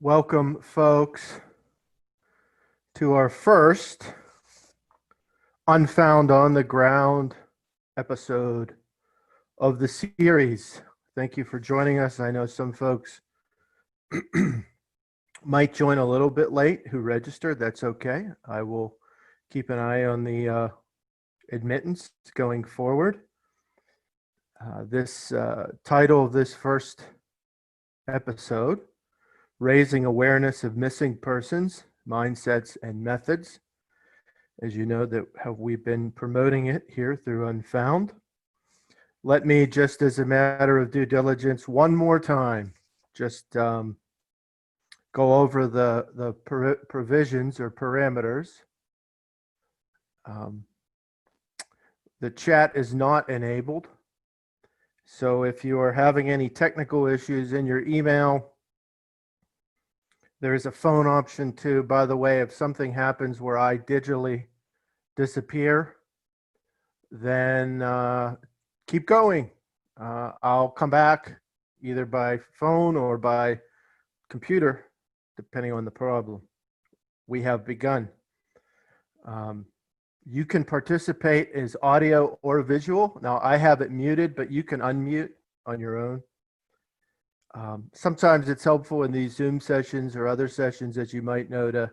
Welcome, folks, to our first Unfound on the Ground episode of the series. Thank you for joining us. I know some folks might join a little bit late who registered. That's okay. I will keep an eye on the admittance going forward. This title of this first episode, Raising Awareness of Missing Persons, Mindsets, and Methods. As you know, that we've been promoting it here through Unfound. Let me, just as a matter of due diligence, one more time, just go over the provisions or parameters. The chat is not enabled. So if you are having any technical issues in your email, there is a phone option too. By the way, if something happens where I digitally disappear, then keep going. I'll come back either by phone or by computer, depending on the problem. We have begun. You can participate as audio or visual. Now, I have it muted, but you can unmute on your own. Sometimes it's helpful in these Zoom sessions or other sessions, as you might know, to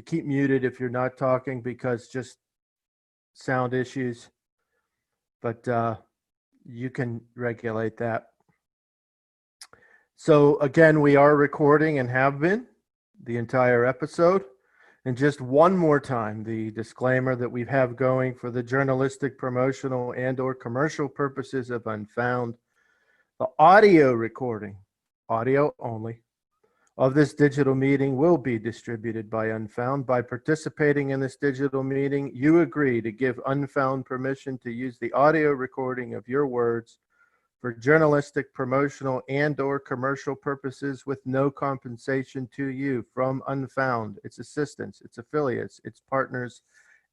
keep muted if you're not talking, because just sound issues. But you can regulate that. So again, we are recording and have been the entire episode. And just one more time, the disclaimer that we have going for the journalistic, promotional, and/or commercial purposes of Unfound. The audio recording, audio only, of this digital meeting will be distributed by Unfound. By participating in this digital meeting, you agree to give Unfound permission to use the audio recording of your words for journalistic, promotional, and/or commercial purposes with no compensation to you from Unfound, its assistants, its affiliates, its partners,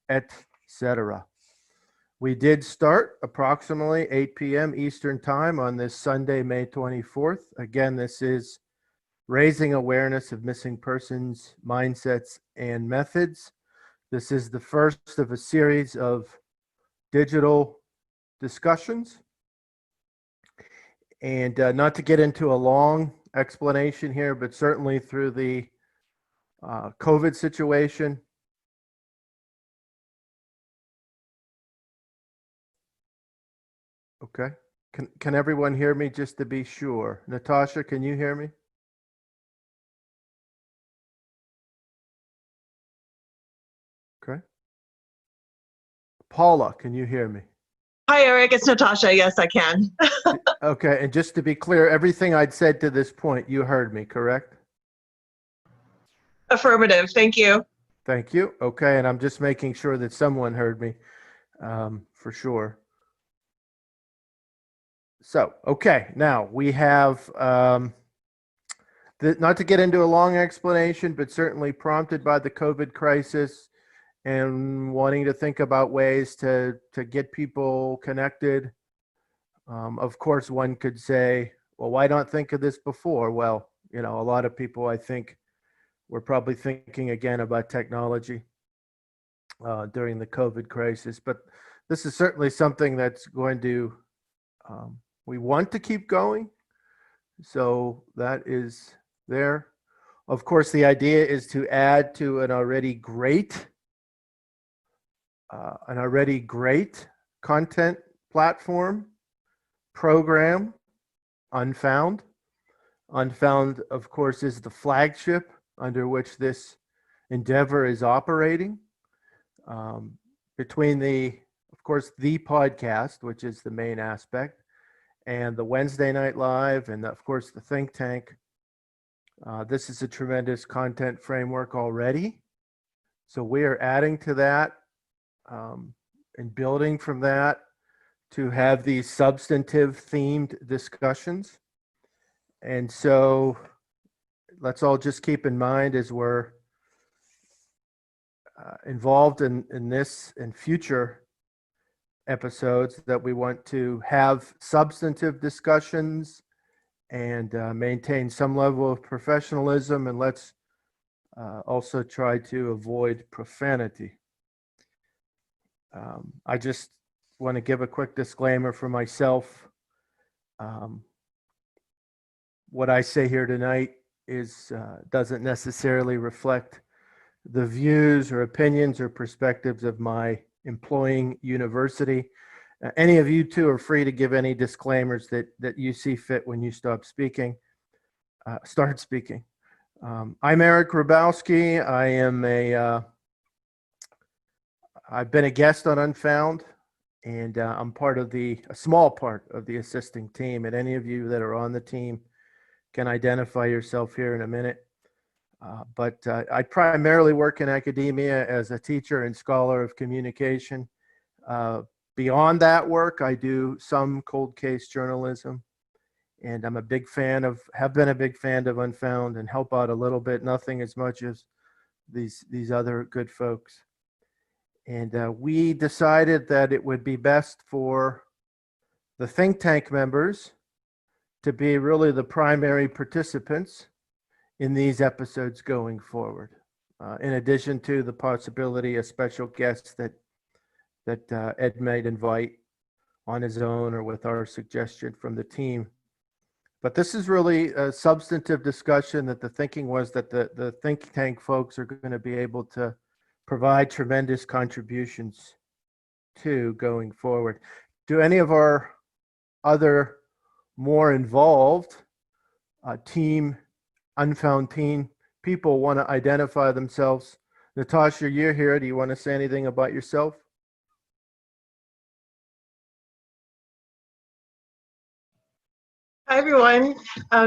etc. We did start approximately 8 p.m. Eastern Time on this Sunday, May 24th. Again, this is Raising Awareness of Missing Persons, Mindsets, and Methods. This is the first of a series of digital discussions. And not to get into a long explanation here, but certainly through the COVID situation, okay. Can everyone hear me, just to be sure? Natasha, can you hear me? Okay. Paula, can you hear me? Hi, Eric. It's Natasha. Yes, I can. Okay. And just to be clear, everything I'd said to this point, you heard me, correct? Affirmative. Thank you. Thank you. Okay. And I'm just making sure that someone heard me for sure. So, okay, now we have, not to get into a long explanation, but certainly prompted by the COVID crisis and wanting to think about ways to get people connected. Of course, one could say, well, why not think of this before? Well, you know, a lot of people, I think, were probably thinking again about technology during the COVID crisis, but this is certainly something that's going to, we want to keep going. So that is there. Of course, the idea is to add to an already great content platform program, Unfound. Unfound, of course, is the flagship under which this endeavor is operating. Between of course, the podcast, which is the main aspect, and the Wednesday Night Live, and of course, the think tank. This is a tremendous content framework already. So we are adding to that and building from that to have these substantive themed discussions. And so let's all just keep in mind, as we're involved in this and future episodes, that we want to have substantive discussions and maintain some level of professionalism, and let's also try to avoid profanity. I just want to give a quick disclaimer for myself. What I say here tonight is doesn't necessarily reflect the views or opinions or perspectives of my employing university. Any of you two are free to give any disclaimers that you see fit when you start speaking. I'm Eric Grabowski. I've been a guest on Unfound, and I'm part of a small part of the assisting team. And any of you that are on the team can identify yourself here in a minute. But I primarily work in academia as a teacher and scholar of communication. Beyond that work, I do some cold case journalism, and have been a big fan of Unfound and help out a little bit, nothing as much as these other good folks. And we decided that it would be best for the think tank members to be really the primary participants in these episodes going forward, in addition to the possibility of special guests that Ed might invite on his own or with our suggestion from the team. But this is really a substantive discussion that the thinking was that the think tank folks are going to be able to provide tremendous contributions to going forward. Do any of our other more involved Unfound team people want to identify themselves? Natasha, you're here. Do you want to say anything about yourself? Hi, everyone.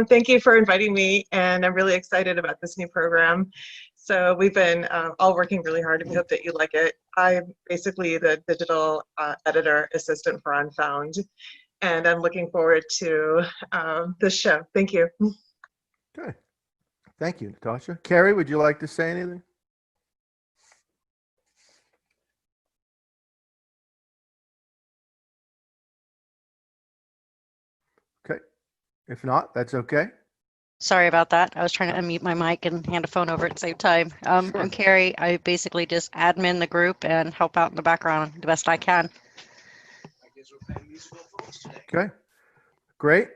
Thank you for inviting me, and I'm really excited about this new program. So we've been all working really hard, and we hope that you like it. I'm basically the digital editor assistant for Unfound, and I'm looking forward to this show. Thank you. Okay. Thank you, Natasha. Carrie, would you like to say anything? Okay. If not, that's okay. Sorry about that. I was trying to unmute my mic and hand a phone over at the same time. Sure. I'm Carrie. I basically just admin the group and help out in the background the best I can. Okay. Great.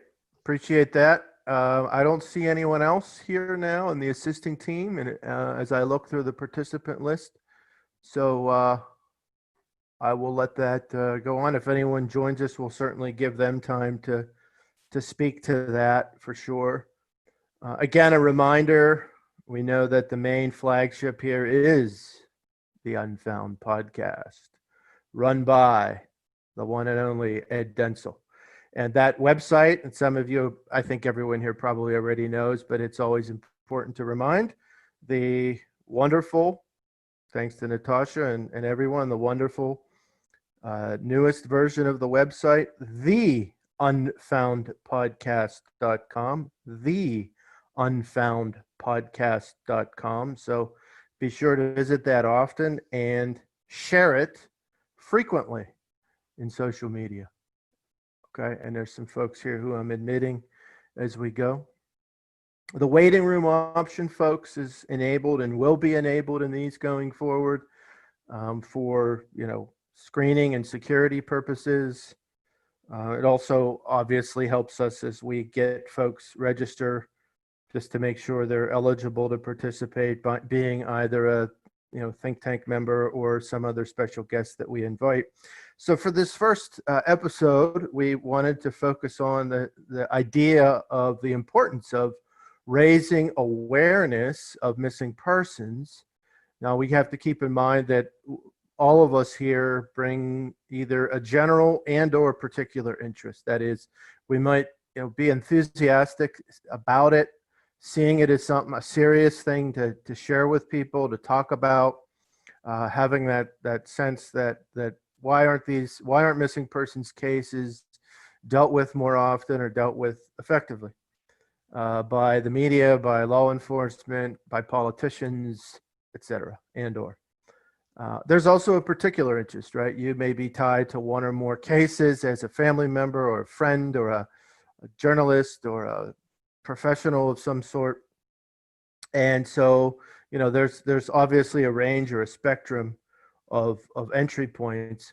Appreciate that. I don't see anyone else here now in the assisting team, and as I look through the participant list, so I will let that go on. If anyone joins us, we'll certainly give them time to speak to that for sure. Again, a reminder, we know that the main flagship here is the Unfound Podcast, run by the one and only Ed Denzel. And that website, and some of you, I think everyone here probably already knows, but it's always important to remind the wonderful, thanks to Natasha and everyone, the wonderful newest version of the website, theunfoundpodcast.com, theunfoundpodcast.com. So be sure to visit that often and share it frequently in social media. Okay, and there's some folks here who I'm admitting as we go. The waiting room option, folks, is enabled and will be enabled in these going forward for screening and security purposes. It also obviously helps us as we get folks register, just to make sure they're eligible to participate by being either a think tank member or some other special guest that we invite. So for this first episode, we wanted to focus on the idea of the importance of raising awareness of missing persons. Now, we have to keep in mind that all of us here bring either a general and or particular interest. That is, we might be enthusiastic about it, seeing it as a serious thing to share with people, to talk about, having that sense that why aren't missing persons cases dealt with more often or dealt with effectively by the media, by law enforcement, by politicians, etc. and or. There's also a particular interest, right? You may be tied to one or more cases as a family member or a friend or journalist or a professional of some sort. And so, there's obviously a range or a spectrum of entry points.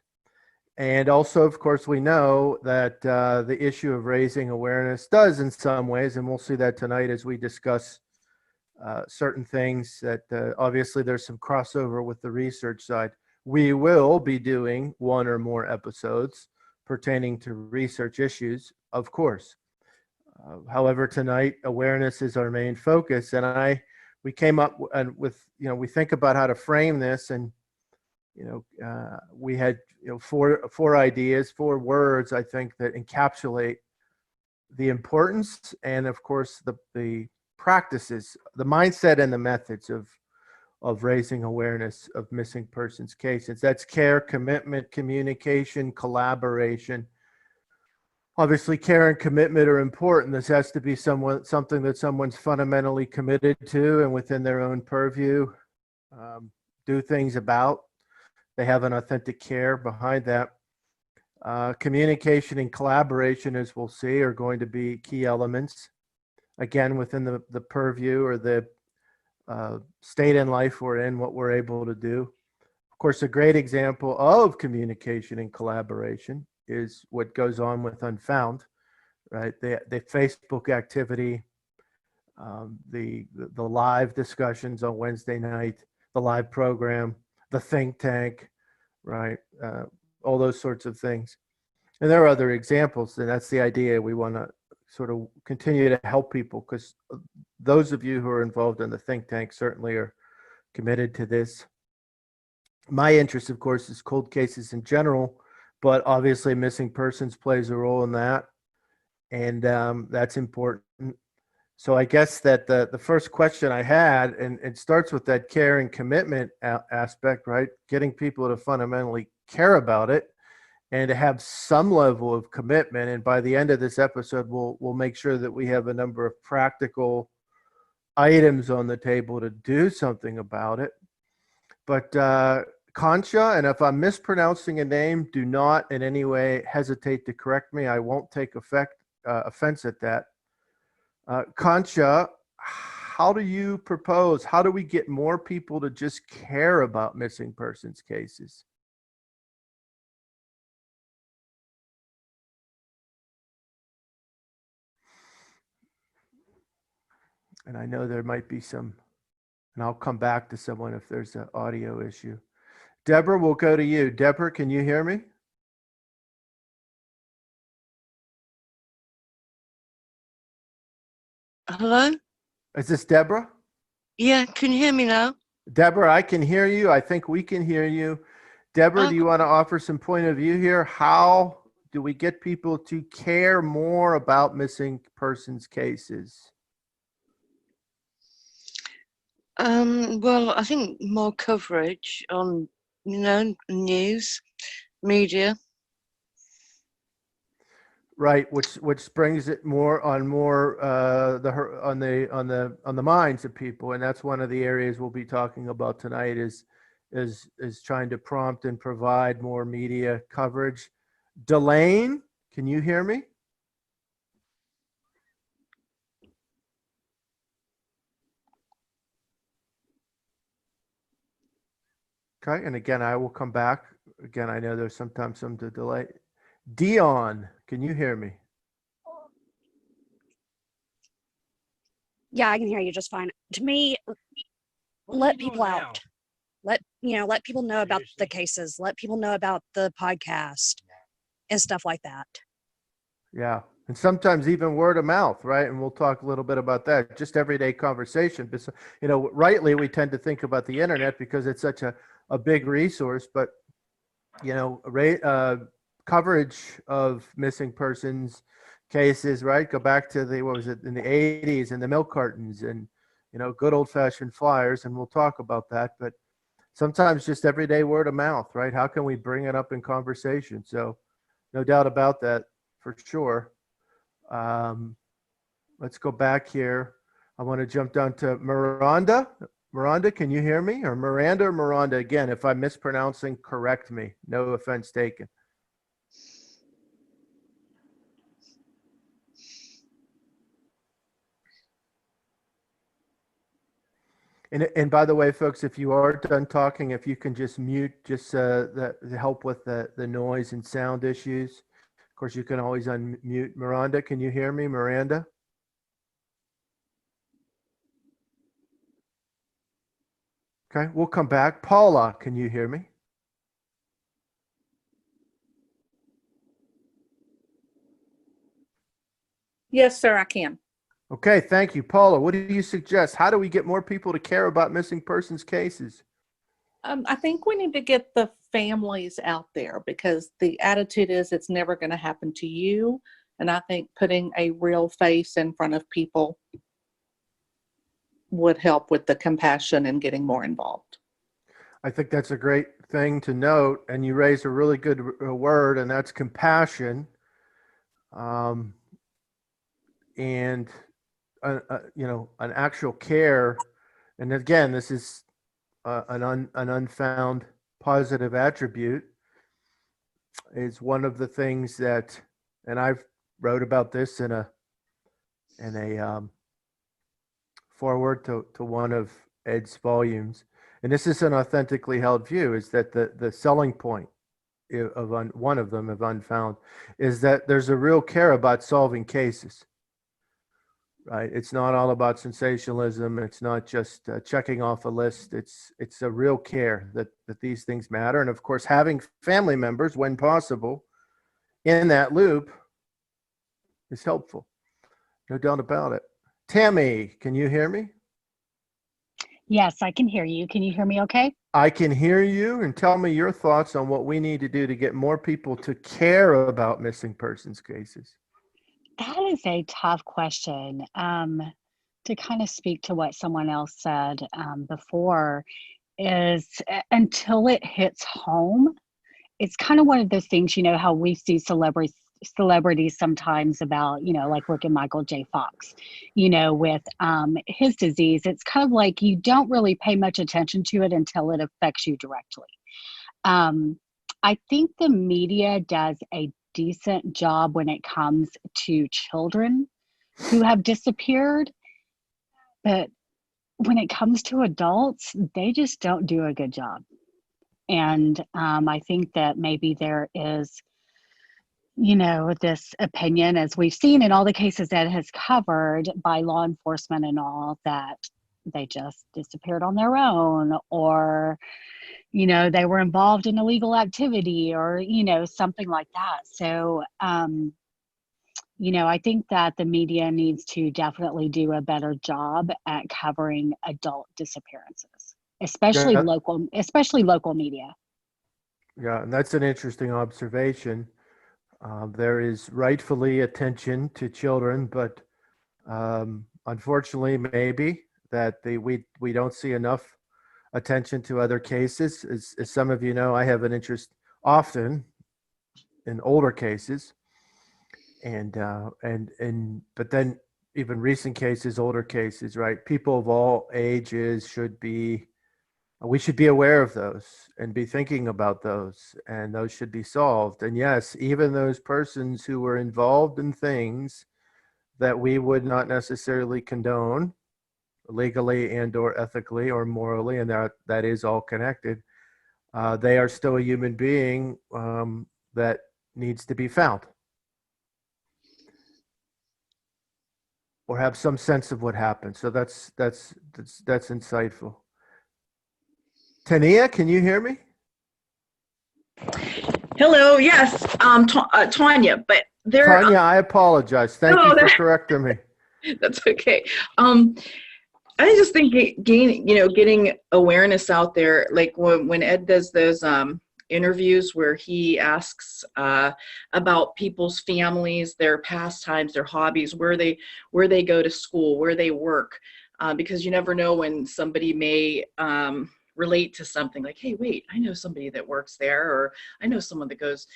And also, of course, we know that the issue of raising awareness does in some ways, and we'll see that tonight as we discuss certain things that obviously there's some crossover with the research side. We will be doing one or more episodes pertaining to research issues, of course. However, tonight, awareness is our main focus. And we came up with, we think about how to frame this, and we had four ideas, 4 words, I think, that encapsulate the importance and, of course, the practices, the mindset and the methods of raising awareness of missing persons cases. That's care, commitment, communication, collaboration. Obviously, care and commitment are important. This has to be something that someone's fundamentally committed to and within their own purview, do things about. They have an authentic care behind that. Communication and collaboration, as we'll see, are going to be key elements. Again, within the purview or the state in life we're in, what we're able to do. Of course, a great example of communication and collaboration is what goes on with Unfound, right? The Facebook activity, the live discussions on Wednesday night, the live program, the think tank, right? All those sorts of things. And there are other examples, and that's the idea. We want to sort of continue to help people, because those of you who are involved in the think tank certainly are committed to this. My interest, of course, is cold cases in general, but obviously missing persons plays a role in that, and that's important. So I guess that the first question I had, and it starts with that care and commitment aspect, right? Getting people to fundamentally care about it and to have some level of commitment. And by the end of this episode, we'll make sure that we have a number of practical items on the table to do something about it. But Concha, and if I'm mispronouncing a name, do not in any way hesitate to correct me. I won't take offense at that. Concha, how do we get more people to just care about missing persons cases? And I know there might be some, and I'll come back to someone if there's an audio issue. Deborah, we'll go to you. Deborah, can you hear me? Hello? Is this Deborah? Yeah, can you hear me now? Deborah, I can hear you. I think we can hear you. Deborah, do you want to offer some point of view here? How do we get people to care more about missing persons cases? Well, I think more coverage on, news, media. Right, which brings it more on the minds of people, and that's one of the areas we'll be talking about tonight is trying to prompt and provide more media coverage. Delane, can you hear me? Okay, and again, I will come back. Again, I know there's sometimes some delay. Dion, can you hear me? Yeah, I can hear you just fine. To me, let people out. Let people know about the cases. Let people know about the podcast and stuff like that. Yeah, and sometimes even word of mouth, right? And we'll talk a little bit about that. Just everyday conversation. But, rightly we tend to think about the internet because it's such a big resource, but coverage of missing persons cases, right? Go back to what was it in the 80s and the milk cartons and, good old fashioned flyers. And we'll talk about that, but sometimes just everyday word of mouth, right? How can we bring it up in conversation? So no doubt about that for sure. Let's go back here. I want to jump down to Miranda. Miranda, can you hear me? Or Miranda? Again, if I'm mispronouncing, correct me. No offense taken. And by the way, folks, if you are done talking, if you can just mute, just to help with the noise and sound issues. Of course, you can always unmute. Miranda, can you hear me, Miranda? Okay, we'll come back. Paula, can you hear me? Yes, sir, I can. Okay, thank you. Paula, what do you suggest? How do we get more people to care about missing persons cases? I think we need to get the families out there because the attitude is it's never going to happen to you. And I think putting a real face in front of people would help with the compassion and getting more involved. I think that's a great thing to note, and you raised a really good word, and that's compassion. And an actual care. And again, this is an unfound positive attribute. Is one of the things that, and I've wrote about this in a forward to one of Ed's volumes. And this is an authentically held view, is that the selling point of one of them of Unfound is that there's a real care about solving cases. Right. It's not all about sensationalism. It's not just checking off a list. It's a real care that these things matter. And of course, having family members, when possible, in that loop is helpful. No doubt about it. Tammy, can you hear me? Yes, I can hear you. Can you hear me okay? I can hear you. And tell me your thoughts on what we need to do to get more people to care about missing persons cases. That is a tough question. To kind of speak to what someone else said before, is until it hits home, it's kind of one of those things, how we see celebrities sometimes about, like look at Michael J. Fox, with his disease. It's kind of like you don't really pay much attention to it until it affects you directly. I think the media does a decent job when it comes to children who have disappeared, but when it comes to adults, they just don't do a good job. And I think that maybe there is, this opinion, as we've seen in all the cases that has covered by law enforcement and all, that they just disappeared on their own, or they were involved in illegal activity, or something like that. So I think that the media needs to definitely do a better job at covering adult disappearances, especially local media. Yeah, and that's an interesting observation. There is rightfully attention to children, but unfortunately, maybe that we don't see enough attention to other cases. As some of you know, I have an interest often in older cases, and but then even recent cases, older cases, right? People of all ages we should be aware of those and be thinking about those, and those should be solved. And yes, even those persons who were involved in things that we would not necessarily condone legally and or ethically or morally, and that is all connected, they are still a human being that needs to be found or have some sense of what happened. So that's insightful. Tania, can you hear me? Hello, yes, Tanya, but Tanya, I apologize. Thank you for correcting me. That's okay. I just think getting awareness out there, like when Ed does those interviews where he asks about people's families, their pastimes, their hobbies, where they go to school, where they work, because you never know when somebody may relate to something like, hey, wait, I know somebody that works there, or I know someone that goes,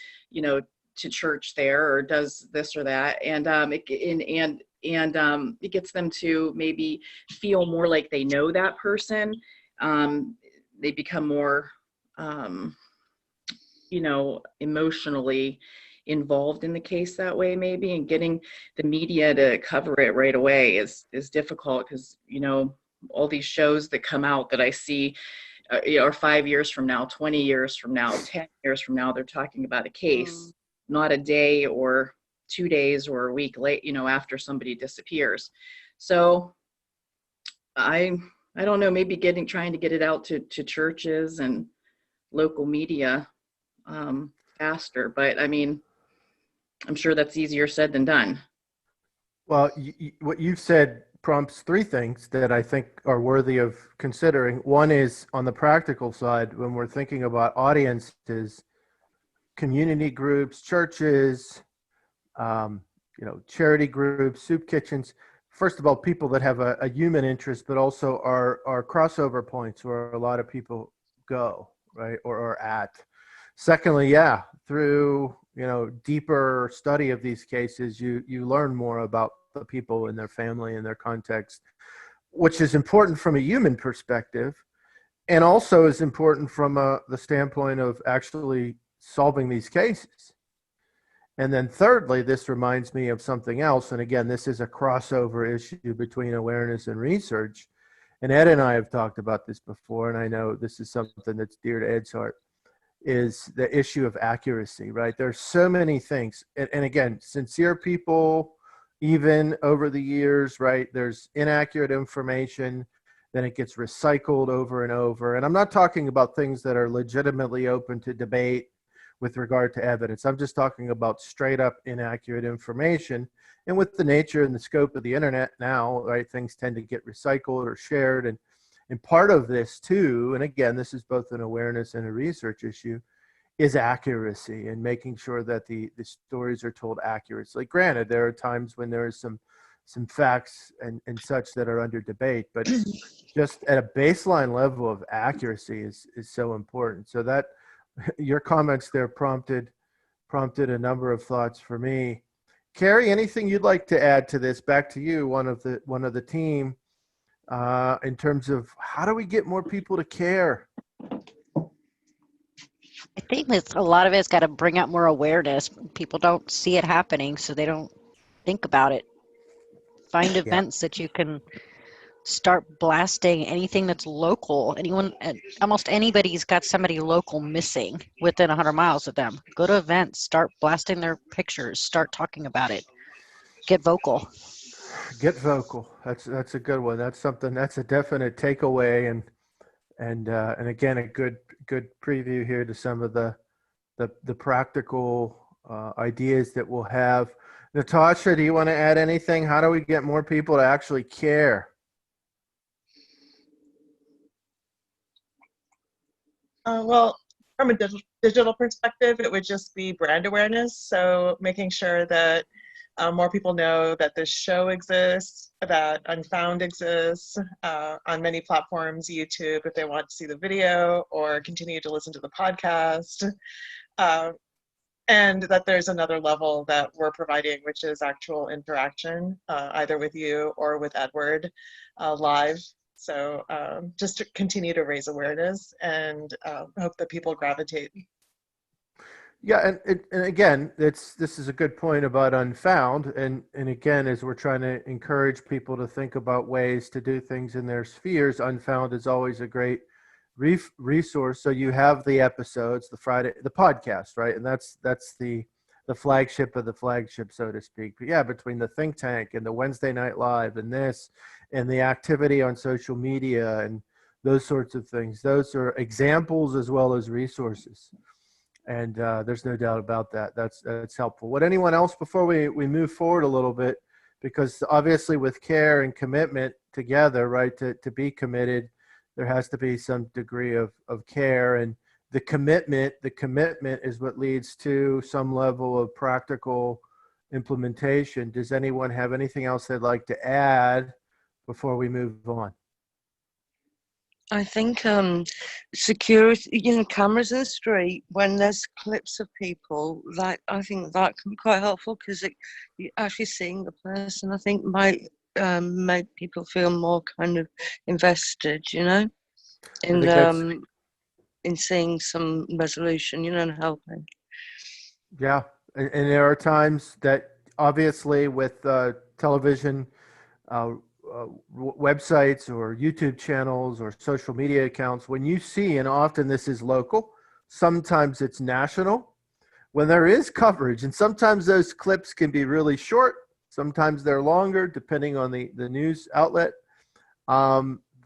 to church there, or does this or that, and it gets them to maybe feel more like they know that person. They become more, emotionally involved in the case that way, maybe, and getting the media to cover it right away is difficult because, all these shows that come out that I see, or 5 years from now, 20 years from now, 10 years from now, they're talking about a case, not a day or 2 days or a week late, after somebody disappears. So I don't know, maybe trying to get it out to churches and local media faster, but I mean, I'm sure that's easier said than done. Well, what you've said prompts three things that I think are worthy of considering. One is on the practical side, when we're thinking about audiences, community groups, churches, charity groups, soup kitchens. First of all, people that have a human interest, but also are crossover points where a lot of people go, right, or are at. Secondly, through deeper study of these cases, you learn more about the people and their family and their context, which is important from a human perspective, and also is important from the standpoint of actually solving these cases. And then thirdly, this reminds me of something else. And again, this is a crossover issue between awareness and research. And Ed and I have talked about this before, and I know this is something that's dear to Ed's heart, is the issue of accuracy, right? There's so many things. And again, sincere people, even over the years, right? There's inaccurate information, then it gets recycled over and over. And I'm not talking about things that are legitimately open to debate with regard to evidence. I'm just talking about straight up inaccurate information. And with the nature and the scope of the internet now, right, things tend to get recycled or shared. And part of this too, and again, this is both an awareness and a research issue, is accuracy and making sure that the stories are told accurately. Granted, there are times when there is some facts and such that are under debate, but just at a baseline level of accuracy is so important. So that your comments there prompted a number of thoughts for me. Carrie, anything you'd like to add to this? Back to you, one of the team, in terms of how do we get more people to care? I think a lot of it's got to bring up more awareness. People don't see it happening, so they don't think about it. Find events that you can start blasting, anything that's local. Almost anybody's got somebody local missing within 100 miles of them. Go to events, start blasting their pictures, start talking about it. Get vocal. Get vocal. That's a good one. That's a definite takeaway, and again, a good preview here to some of the practical ideas that we'll have. Natasha, do you want to add anything? How do we get more people to actually care? Well, from a digital perspective, it would just be brand awareness. So making sure that more people know that this show exists, that Unfound exists on many platforms, YouTube, if they want to see the video or continue to listen to the podcast. And that there's another level that we're providing, which is actual interaction, either with you or with Edward live. So just to continue to raise awareness and hope that people gravitate. Yeah, and again, this is a good point about Unfound, and again, as we're trying to encourage people to think about ways to do things in their spheres, Unfound is always a great resource. So you have the episodes, the podcast, right, and that's the flagship of the flagship, so to speak. But yeah, between the think tank and the Wednesday Night Live and this, and the activity on social media and those sorts of things, those are examples as well as resources. And there's no doubt about that. That's helpful. Would anyone else, before we move forward a little bit, because obviously with care and commitment together, right, to be committed, there has to be some degree of care, and the commitment is what leads to some level of practical implementation. Does anyone have anything else they'd like to add before we move on? I think security, cameras in the street, when there's clips of people, that I think that can be quite helpful, because you're actually seeing the person, I think, might make people feel more kind of invested, in seeing some resolution, and helping. Yeah, and there are times that obviously with television websites or YouTube channels or social media accounts, when you see, and often this is local, sometimes it's national, when there is coverage, and sometimes those clips can be really short, sometimes they're longer, depending on the news outlet.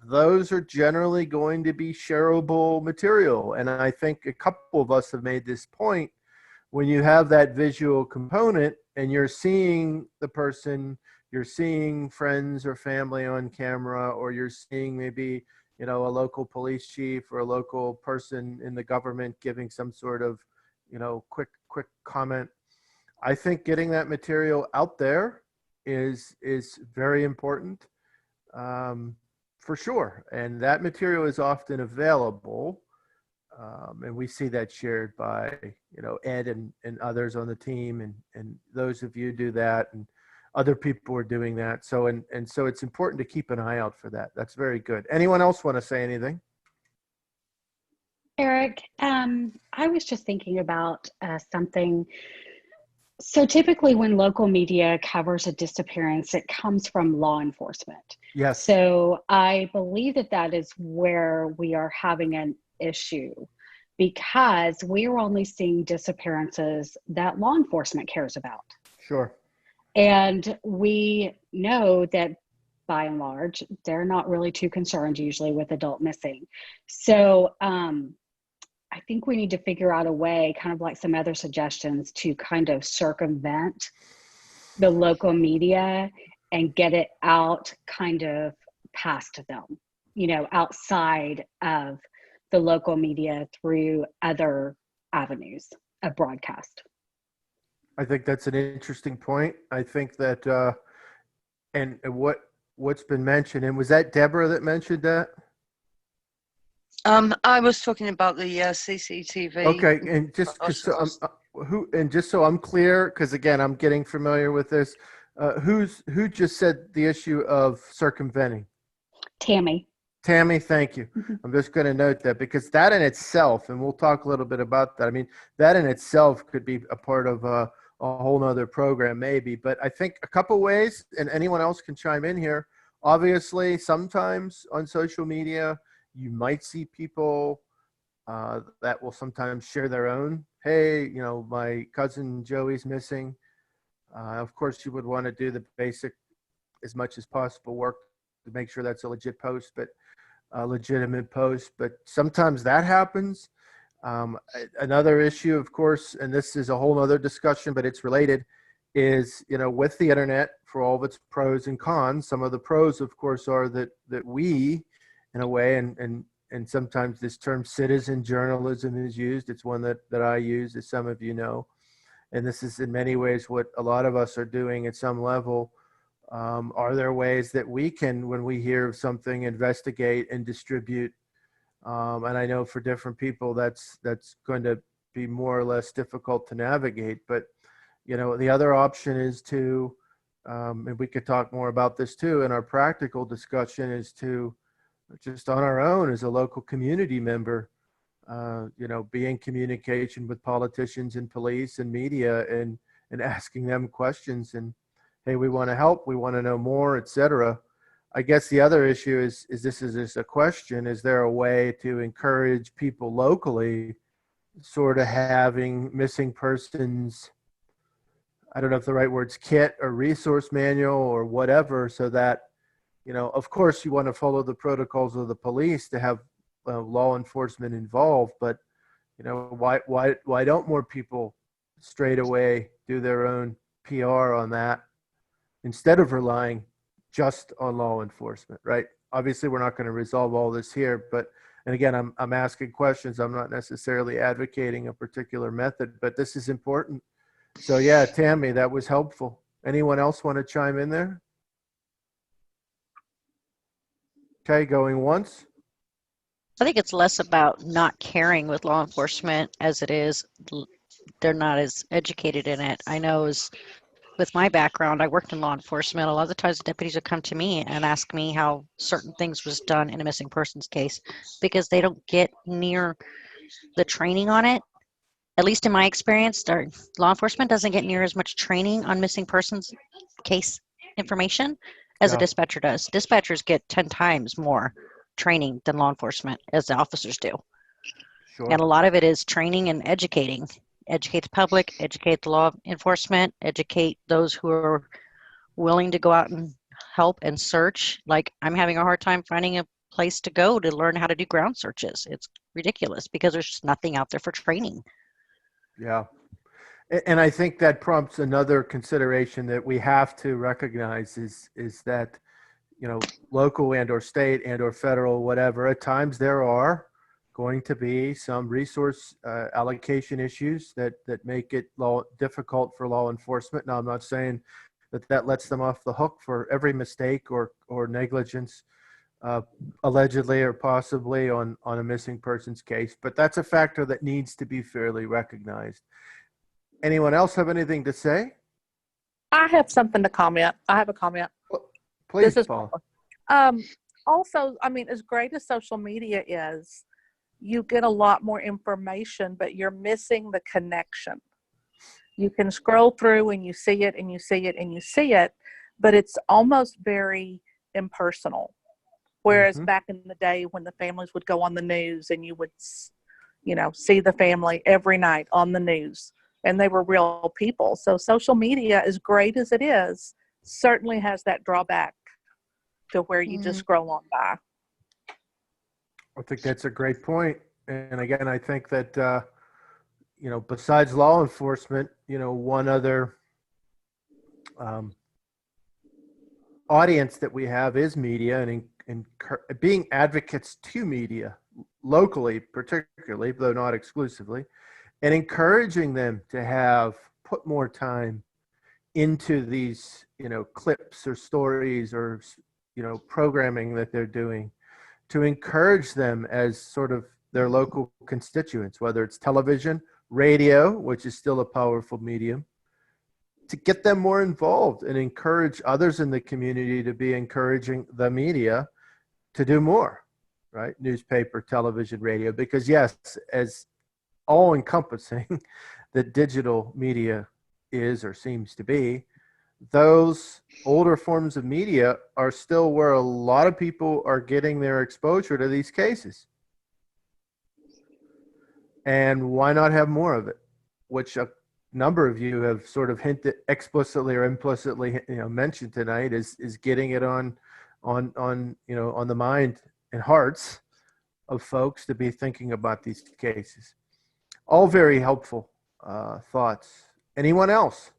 Those are generally going to be shareable material. And I think a couple of us have made this point. When you have that visual component and you're seeing the person, you're seeing friends or family on camera, or you're seeing maybe, a local police chief or a local person in the government giving some sort of, quick comment. I think getting that material out there is very important, for sure. And that material is often available. And we see that shared by, Ed and others on the team, and those of you do that, and other people are doing that. So, and so it's important to keep an eye out for that. That's very good. Anyone else want to say anything? Eric, I was just thinking about something. So typically when local media covers a disappearance, it comes from law enforcement. Yes. So I believe that is where we are having an issue, because we are only seeing disappearances that law enforcement cares about. Sure. And we know that by and large, they're not really too concerned usually with adult missing. So I think we need to figure out a way, kind of like some other suggestions, to kind of circumvent the local media and get it out kind of past them, outside of the local media through other avenues of broadcast. I think that's an interesting point. I think that, and what's been mentioned, and was that Deborah that mentioned that? I was talking about the CCTV. Okay, and just so I'm clear, because again, I'm getting familiar with this. Who just said the issue of circumventing? Tammy, thank you. Mm-hmm. I'm just going to note that, because that in itself, and we'll talk a little bit about that. I mean, that in itself could be a part of a whole nother program maybe, but I think a couple ways, and anyone else can chime in here. Obviously, sometimes on social media, you might see people that will sometimes share their own, hey, my cousin Joey's missing. Of course, you would want to do the basic, as much as possible, work to make sure that's a legit post, but a legitimate post. But sometimes that happens. Another issue, of course, and this is a whole other discussion, but it's related, is, with the internet, for all of its pros and cons, some of the pros, of course, are that we, in a way, and sometimes this term citizen journalism is used. It's one that I use, as some of you know. And this is in many ways what a lot of us are doing at some level. Are there ways that we can, when we hear of something, investigate and distribute? And I know for different people, that's going to be more or less difficult to navigate. But, the other option is to, and we could talk more about this too in our practical discussion, is to just on our own as a local community member, be in communication with politicians and police and media, and asking them questions, and, hey, we want to help, we want to know more, etc. I guess the other issue is this a question, is there a way to encourage people locally sort of having missing persons, I don't know if the right word's kit or resource manual or whatever, so that, of course you want to follow the protocols of the police to have law enforcement involved, but, why don't more people straight away do their own PR on that instead of relying just on law enforcement, right? Obviously, we're not going to resolve all this here, but, and again, I'm asking questions. I'm not necessarily advocating a particular method, but this is important. So yeah, Tammy, that was helpful. Anyone else want to chime in there? Okay, going once. I think it's less about not caring with law enforcement as it is they're not as educated in it. I know with my background, I worked in law enforcement. A lot of the times the deputies would come to me and ask me how certain things was done in a missing persons case, because they don't get near the training on it. At least in my experience, law enforcement doesn't get near as much training on missing persons case information as a Yeah. dispatcher does. Dispatchers get 10 times more training than law enforcement as the officers do. Sure. And a lot of it is training and educating. Educate the public, educate the law enforcement, educate those who are willing to go out and help and search. Like, I'm having a hard time finding a place to go to learn how to do ground searches. It's ridiculous because there's just nothing out there for training. Yeah. And I think that prompts another consideration that we have to recognize is that, local and or state and or federal, whatever, at times there are going to be some resource allocation issues that make it difficult for law enforcement. Now, I'm not saying that lets them off the hook for every mistake or negligence, allegedly or possibly on a missing persons case, but that's a factor that needs to be fairly recognized. Anyone else have anything to say? I have something to comment. I have a comment. Please, This is Paul. Also, I mean, as great as social media is, you get a lot more information, but you're missing the connection. You can scroll through and you see it and you see it and you see it, but it's almost very impersonal. Whereas back in the day when the families would go on the news and you would, see the family every night on the news and they were real people. So social media, as great as it is, certainly has that drawback to where you just scroll on by. I think that's a great point. And again, I think that, besides law enforcement, one other audience that we have is media and being advocates to media locally, particularly, though not exclusively, and encouraging them to put more time into these, clips or stories or, programming that they're doing, to encourage them as sort of their local constituents, whether it's television, radio, which is still a powerful medium, to get them more involved and encourage others in the community to be encouraging the media to do more, right? Newspaper, television, radio, because yes, as all encompassing that digital media is or seems to be, those older forms of media are still where a lot of people are getting their exposure to these cases. And why not have more of it? Which a number of you have sort of hinted explicitly or implicitly, mentioned tonight is getting it on the mind and hearts of folks to be thinking about these cases. All very helpful thoughts. Anyone else?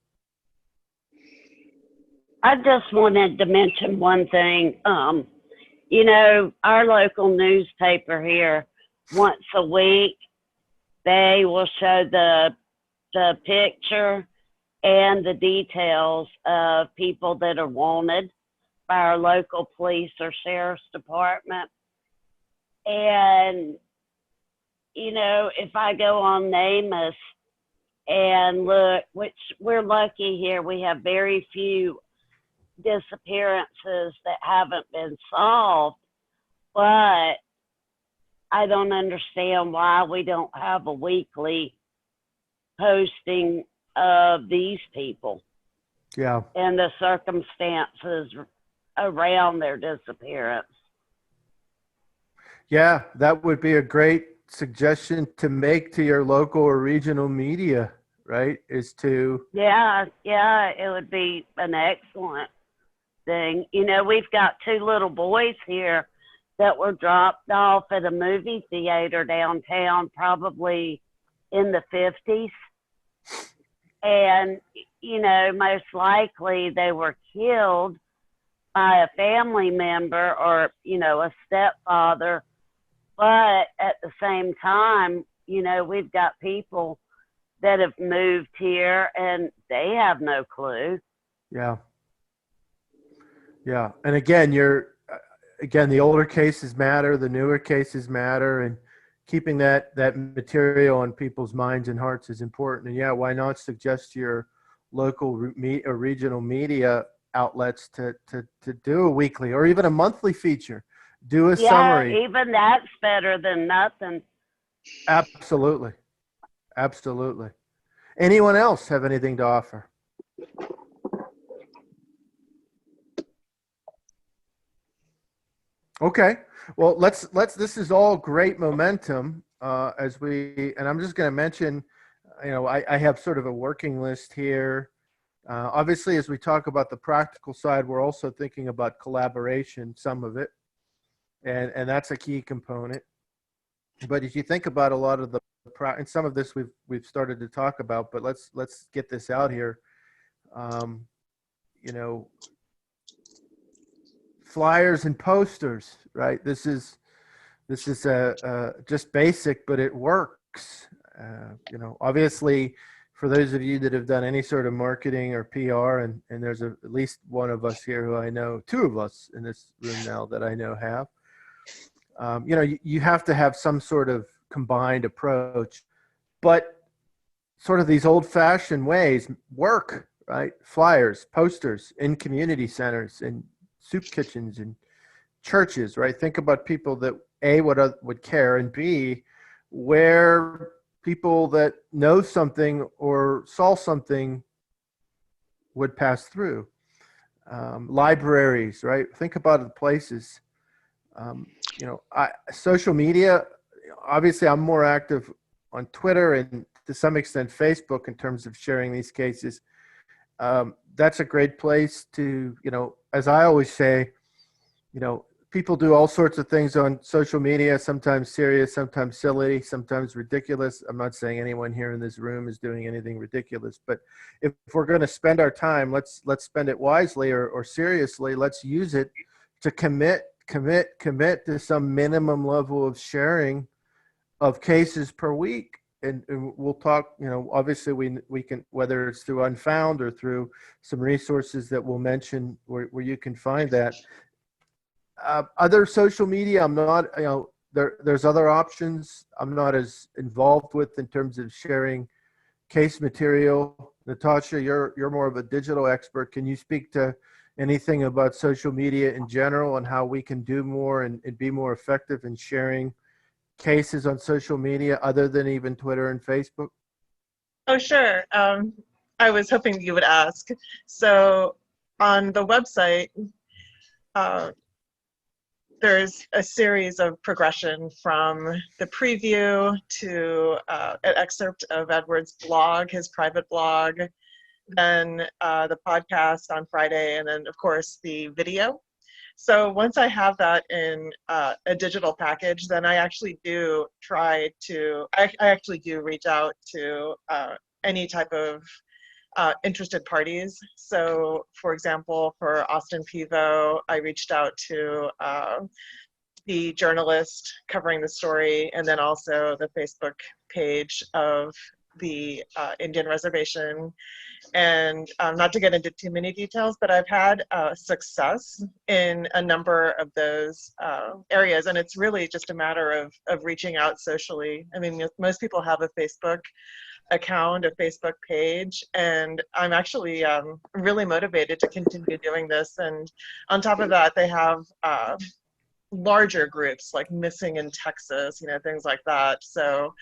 I just wanted to mention one thing. Our local newspaper here, once a week, they will show the picture and the details of people that are wanted by our local police or sheriff's department. And, if I go on NamUs and look, which we're lucky here, we have very few disappearances that haven't been solved, but I don't understand why we don't have a weekly posting of these people. Yeah. And the circumstances around their disappearance. Yeah, that would be a great suggestion to make to your local or regional media, right? Is to... Yeah, it would be an excellent thing. We've got 2 little boys here that were dropped off at a movie theater downtown, probably in the 50s. And, most likely they were killed by a family member or, a stepfather. But at the same time, we've got people that have moved here and they have no clue. Yeah. Yeah. And again, the older cases matter, the newer cases matter, and keeping that material on people's minds and hearts is important. And yeah, why not suggest to your local or regional media outlets to do a weekly or even a monthly feature, do a summary. Yeah, even that's better than nothing. Absolutely. Absolutely. Anyone else have anything to offer? Okay. Well, this is all great momentum and I'm just going to mention, I have sort of a working list here. Obviously, as we talk about the practical side, we're also thinking about collaboration, some of it, and that's a key component. But if you think about a lot of and some of this we've started to talk about, but let's get this out here. You know, flyers and posters, right? This is just basic, but it works. Obviously, for those of you that have done any sort of marketing or PR, and there's at least one of us here who I know, two of us in this room now that I know have, you have to have some sort of combined approach, but sort of these old-fashioned ways work, right? Flyers, posters in community centers, in soup kitchens, and churches, right? Think about people that A, would care, and B, where people that know something or saw something would pass through. Libraries, right? Think about the places. Social media, obviously I'm more active on Twitter and to some extent Facebook in terms of sharing these cases. That's a great place to, as I always say, people do all sorts of things on social media, sometimes serious, sometimes silly, sometimes ridiculous. I'm not saying anyone here in this room is doing anything ridiculous, but if we're going to spend our time, let's spend it wisely or seriously. Let's use it to commit to some minimum level of sharing of cases per week. And we'll talk, obviously we can, whether it's through Unfound or through some resources that we'll mention where you can find that. Other social media, I'm not, there's other options I'm not as involved with in terms of sharing case material. Natasha, you're more of a digital expert. Can you speak to anything about social media in general and how we can do more and be more effective in sharing cases on social media other than even Twitter and Facebook? Oh, sure. I was hoping you would ask. So on the website, there's a series of progression from the preview to an excerpt of Edward's blog, his private blog, then the podcast on Friday, and then, of course, the video. So once I have that in a digital package, then I actually do I actually do reach out to any type of interested parties. So, for example, for Austin Pivo, I reached out to the journalist covering the story, and then also the Facebook page of the Indian reservation. And not to get into too many details, but I've had success in a number of those areas, and it's really just a matter of reaching out socially. I mean, most people have a Facebook account, a Facebook page, and I'm actually really motivated to continue doing this. And on top of that, they have larger groups like missing in Texas, things like that. So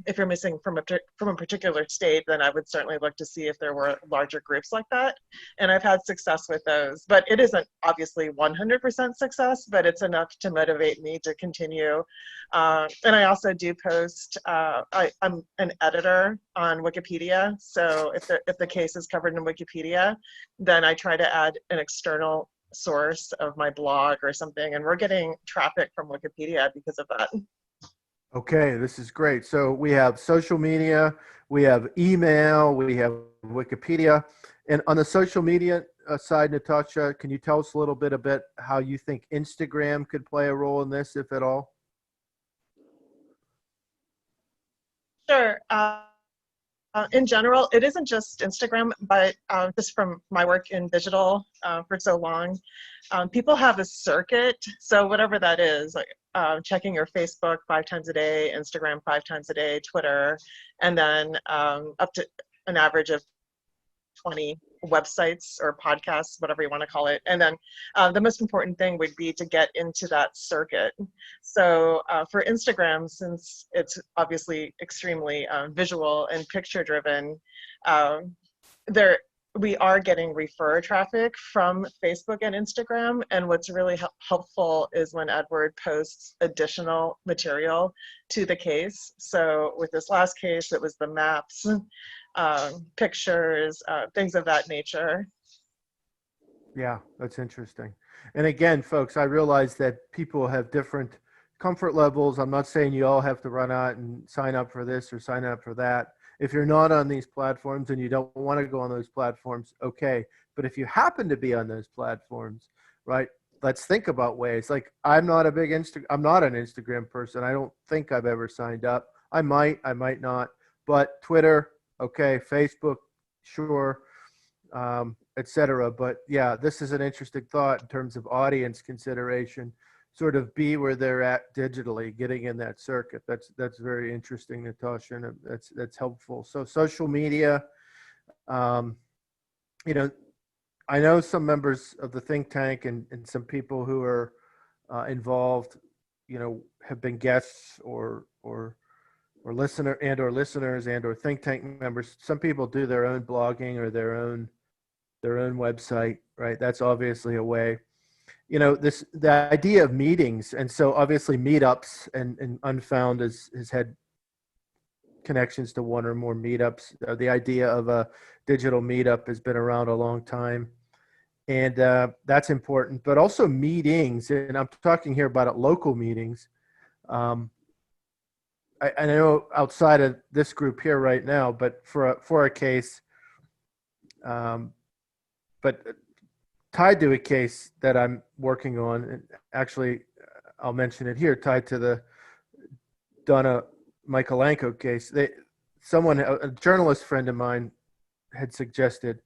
if you're missing from a particular state, then I would certainly look to see if there were larger groups like that. And I've had success with those, but it isn't obviously 100% success, but it's enough to motivate me to continue. And I also do post, I'm an editor on Wikipedia. So if the case is covered in Wikipedia, then I try to add an external source of my blog or something, and we're getting traffic from Wikipedia because of that. Okay, this is great. So we have social media, we have email, we have Wikipedia. And on the social media side, Natasha, can you tell us a little bit about how you think Instagram could play a role in this, if at all? Sure. In general, it isn't just Instagram, but just from my work in digital for so long, people have a circuit. So whatever that is, like checking your Facebook 5 times a day, Instagram 5 times a day, Twitter, and then up to an average of 20 websites or podcasts, whatever you want to call it. And then the most important thing would be to get into that circuit. So for Instagram, since it's obviously extremely visual and picture driven, we are getting refer traffic from Facebook and Instagram. And what's really helpful is when Edward posts additional material to the case. So with this last case, it was the maps, pictures, things of that nature. Yeah, that's interesting. And again, folks, I realize that people have different comfort levels. I'm not saying you all have to run out and sign up for this or sign up for that. If you're not on these platforms and you don't want to go on those platforms, okay. But if you happen to be on those platforms, right, let's think about ways. Like, I'm not an Instagram person. I don't think I've ever signed up. I might not. But Twitter, okay, Facebook, sure, etc. But yeah, this is an interesting thought in terms of audience consideration. Sort of be where they're at digitally, getting in that circuit. That's very interesting, Natasha, and that's helpful. So social media, you know, I know some members of the think tank and some people who are involved, you know, have been guests or listeners or think tank members. Some people do their own blogging or their own website, right? That's obviously a way. You know, the idea of meetings, and so obviously meetups and Unfound has had connections to one or more meetups. The idea of a digital meetup has been around a long time, and that's important. But also meetings, and I'm talking here about local meetings. I know outside of this group here right now, but for a case, but tied to a case that I'm working on, and actually I'll mention it here, tied to the Donna Michaelenko case. A journalist friend of mine had suggested,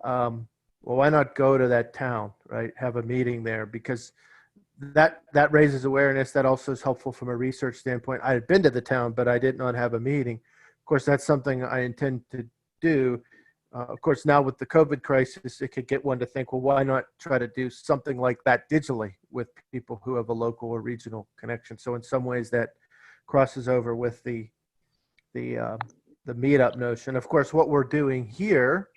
well, why not go to that town, right? Have a meeting there, because that raises awareness. That also is helpful from a research standpoint. I had been to the town, but I did not have a meeting. Of course, that's something I intend to do. Of course, now with the COVID crisis, it could get one to think, well, why not try to do something like that digitally with people who have a local or regional connection? So in some ways that crosses over with the meetup notion. Of course, what we're doing here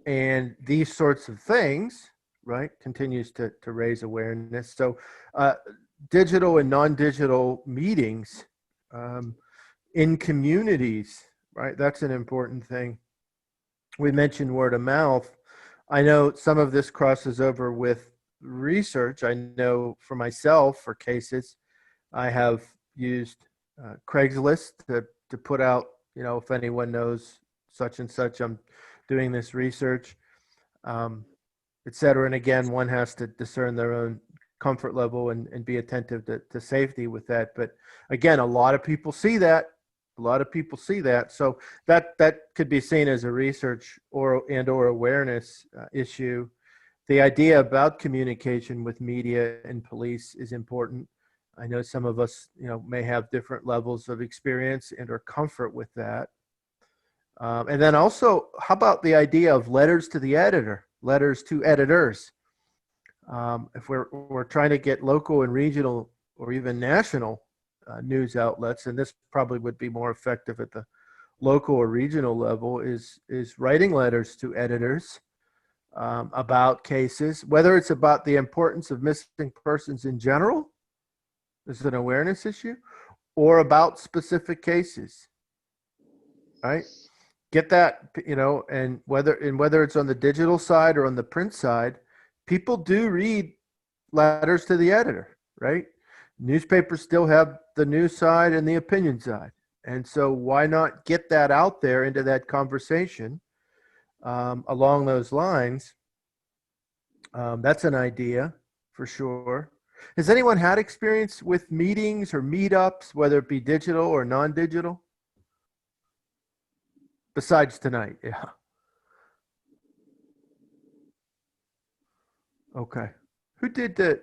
and these sorts of things, right, continues to raise awareness. So digital and non-digital meetings in communities, right, that's an important thing. We mentioned word of mouth. I know some of this crosses over with research. I know for myself, for cases, I have used Craigslist to put out, you know, if anyone knows such and such, I'm doing this research, et cetera. And again, one has to discern their own comfort level and be attentive to safety with that. But again, a lot of people see that. So that could be seen as a research or awareness issue. The idea about communication with media and police is important. I know some of us, you know, may have different levels of experience and or comfort with that. And then also, how about the idea of letters to the editor, letters to editors? If we're trying to get local and regional or even national news outlets, and this probably would be more effective at the local or regional level, is writing letters to editors about cases, whether it's about the importance of missing persons in general, this is an awareness issue, or about specific cases, right? Get that, you know, and whether it's on the digital side or on the print side, people do read letters to the editor, right? Newspapers still have the news side and the opinion side. And so why not get that out there into that conversation along those lines? That's an idea for sure. Has anyone had experience with meetings or meetups, whether it be digital or non-digital? Besides tonight, yeah. Okay. Who did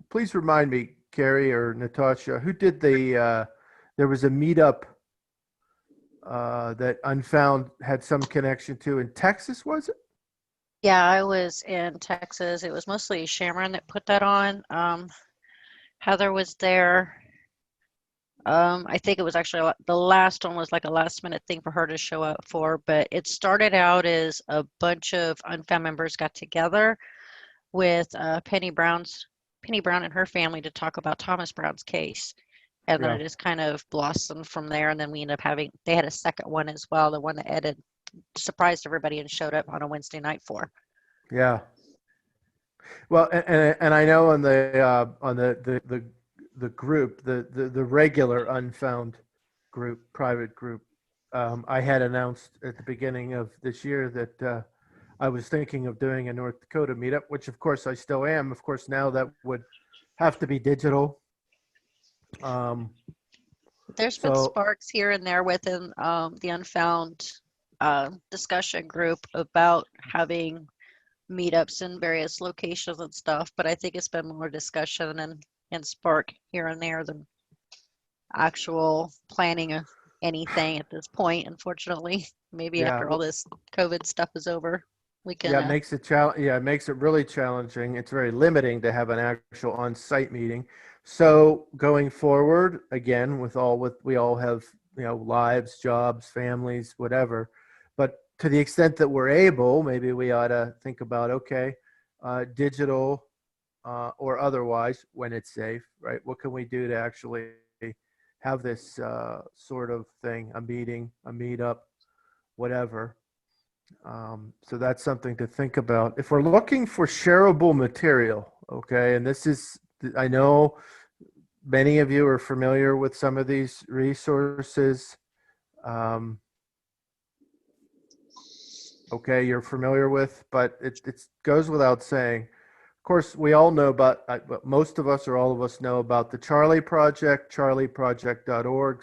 please remind me, Carrie or Natasha, who did there was a meetup that Unfound had some connection to in Texas, was it? Yeah, I was in Texas. It was mostly Shamron that put that on. Heather was there. I think it was actually the last one was like a last minute thing for her to show up for, but it started out as a bunch of Unfound members got together with Penny Brown and her family to talk about Thomas Brown's case. And then Yeah. it just kind of blossomed from there. And then we ended up they had a second one as well, the one that Ed had surprised everybody and showed up on a Wednesday night for. Yeah. Well, and I know on the group, the regular Unfound group, private group, I had announced at the beginning of this year that I was thinking of doing a North Dakota meetup, which of course I still am. Of course, now that would have to be digital. There's been So sparks here and there within the Unfound discussion group about having meetups in various locations and stuff, but I think it's been more discussion and spark here and there than actual planning of anything at this point, unfortunately. Maybe yeah, after all this COVID stuff is over, we can. yeah, it makes it yeah, it makes it really challenging. It's very limiting to have an actual on-site meeting. So going forward, again, we all have, lives, jobs, families, whatever. But to the extent that we're able, maybe we ought to think about, okay, digital or otherwise, when it's safe, right? What can we do to actually have this sort of thing, a meeting, a meetup, whatever. So that's something to think about. If we're looking for shareable material, okay, and I know many of you are familiar with some of these resources. Okay, you're familiar with, but it goes without saying. Of course, we all know about, most of us or all of us know about the Charlie Project, charleyproject.org,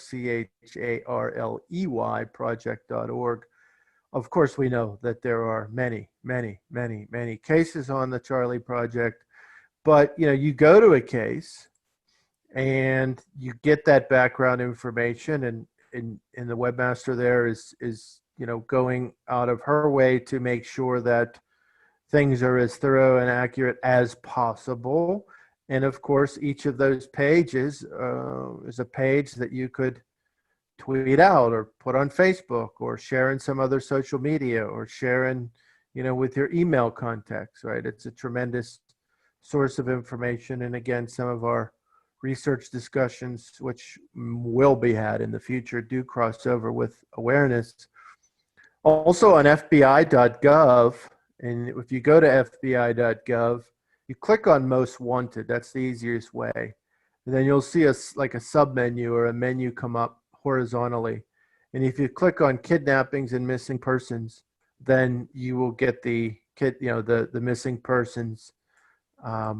CHARLEY project.org. Of course, we know that there are many, many, many, many cases on the Charlie Project, but you go to a case and you get that background information, and the webmaster there is going out of her way to make sure that things are as thorough and accurate as possible. And of course, each of those pages is a page that you could tweet out or put on Facebook or share in some other social media or share in, with your email contacts, right? It's a tremendous source of information. And again, some of our research discussions, which will be had in the future, do cross over with awareness. Also on FBI.gov, and if you go to FBI.gov, you click on Most Wanted. That's the easiest way. And then you'll see like a sub-menu or a menu come up horizontally. And if you click on Kidnappings and Missing Persons, then you will get the missing persons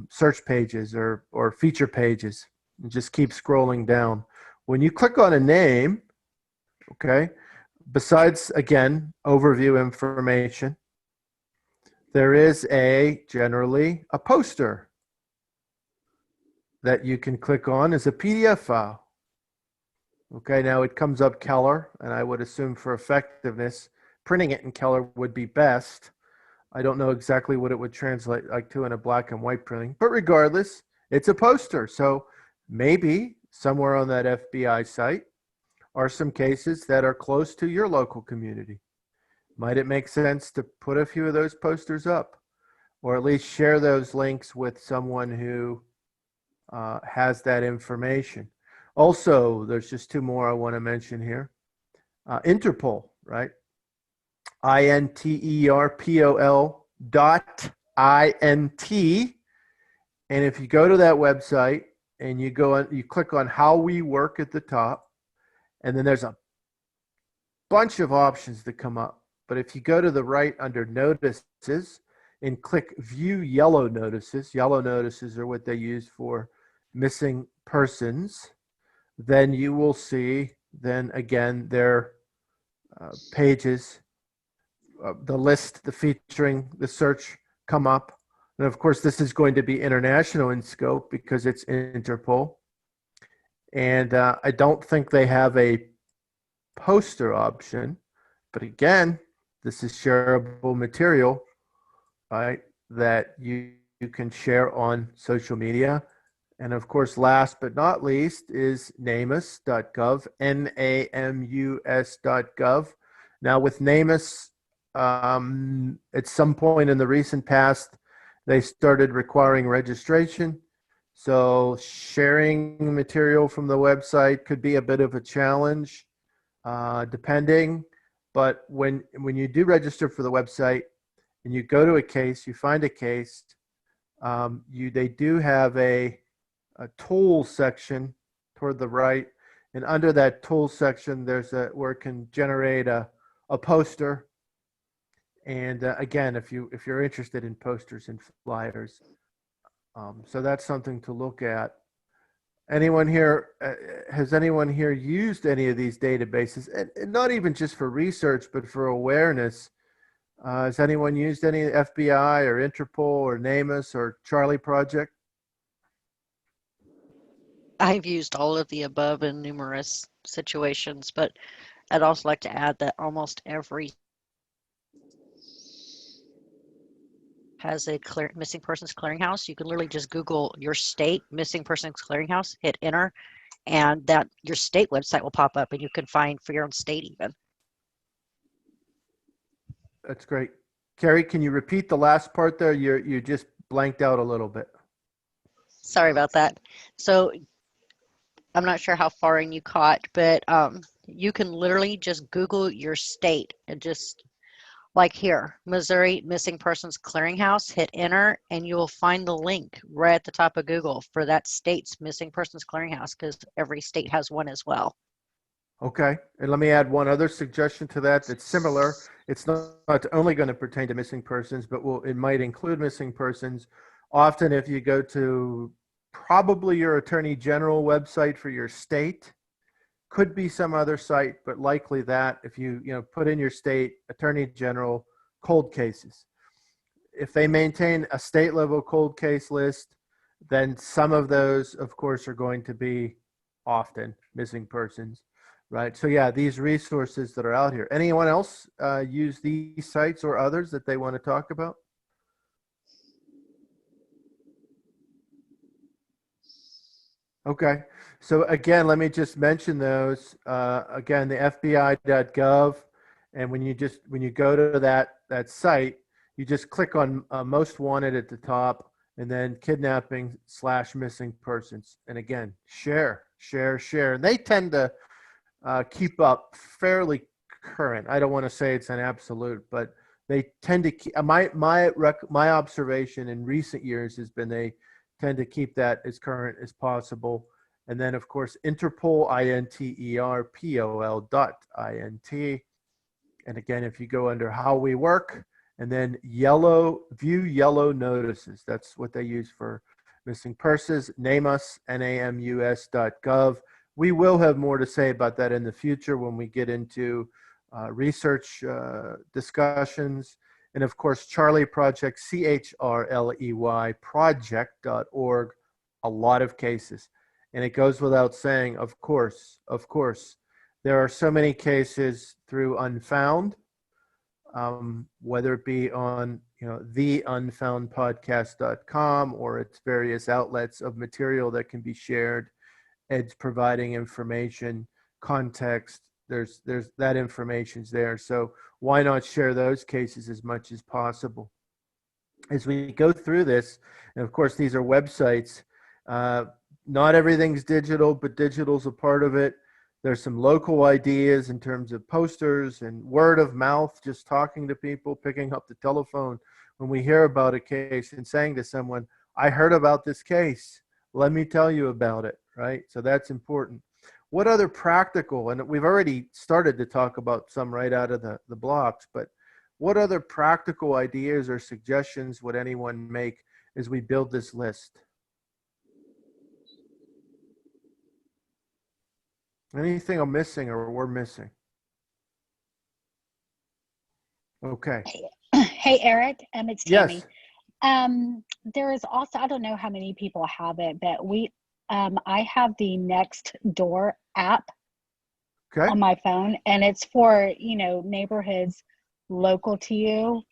search pages or feature pages, and just keep scrolling down. When you click on a name, okay, besides, again, overview information, there is generally a poster that you can click on as a PDF file. Okay, now it comes up Keller, and I would assume for effectiveness, printing it in Keller would be best. I don't know exactly what it would translate like to in a black and white printing, but regardless, it's a poster. So maybe somewhere on that FBI site are some cases that are close to your local community. Might it make sense to put a few of those posters up, or at least share those links with someone who has that information? Also, there's just two more I want to mention here. Interpol, right? INTERPOL.INT. And if you go to that website and you click on How We Work at the top, and then there's a bunch of options that come up. But if you go to the right under Notices and click View Yellow Notices are what they use for missing persons, then you will see, then again, their pages, the list, the featuring, the search come up. And of course, this is going to be international in scope because it's Interpol. And I don't think they have a poster option, but again, this is shareable material, right, that you can share on social media And of course, last but not least is namus.gov, namus.gov. Now with NAMUS, at some point in the recent past, they started requiring registration. So sharing material from the website could be a bit of a challenge, depending. But when you do register for the website and you go to a case, you find a case, they do have a tools section toward the right, and under that tools section, there's where it can generate a poster. And again, if you're interested in posters and flyers, so that's something to look at. Anyone here, has anyone here used any of these databases, and not even just for research, but for awareness? Has anyone used any FBI or Interpol or NAMUS or Charlie Project? I've used all of the above in numerous situations, but I'd also like to add that almost every has a missing persons clearinghouse. You can literally just Google your state missing persons clearinghouse, hit enter, and that your state website will pop up, and you can find for your own state even. That's great. Carrie, can you repeat the last part there? You just blanked out a little bit. Sorry about that. So I'm not sure how far in you caught, but you can literally just Google your state and just like here, Missouri Missing Persons Clearinghouse, hit enter, and you will find the link right at the top of Google for that state's Missing Persons Clearinghouse, because every state has one as well. Okay, and let me add one other suggestion to that that's similar. It's not only going to pertain to missing persons, but it might include missing persons. Often if you go to probably your Attorney General website for your state, could be some other site, but likely that if you put in your state Attorney General cold cases. If they maintain a state level cold case list, then some of those, of course, are going to be often missing persons. Right. So yeah, these resources that are out here. Anyone else use these sites or others that they want to talk about? Okay. So again, let me just mention those. Again, the FBI.gov, and when you go to that site, you just click on most wanted at the top, and then kidnapping/missing persons. And again, share. And they tend to keep up fairly current. I don't want to say it's an absolute, but they tend to keep, my observation in recent years has been they tend to keep that as current as possible. And then of course, Interpol, interpol.int. And again, if you go under how we work and then view yellow notices, that's what they use for missing persons, NAMUS, namus.gov. We will have more to say about that in the future when we get into research discussions. And of course, Charlie Project, CHRLEY project.org, a lot of cases. And it goes without saying, of course, there are so many cases through Unfound, whether it be on the unfoundpodcast.com or its various outlets of material that can be shared. Ed's providing information, context, there's that information's there. So why not share those cases as much as possible? As we go through this, and of course these are websites, not everything's digital, but digital's a part of it. There's some local ideas in terms of posters and word of mouth, just talking to people, picking up the telephone when we hear about a case and saying to someone, I heard about this case, let me tell you about it. Right? So that's important. What other practical, and we've already started to talk about some right out of the blocks, but what other practical ideas or suggestions would anyone make as we build this list? Anything I'm missing or we're missing? Okay. Hey, Eric, it's Tammy. Yes. There is also, I don't know how many people have it, but I have the Next Door app on my phone, and it's for, neighborhoods local to you.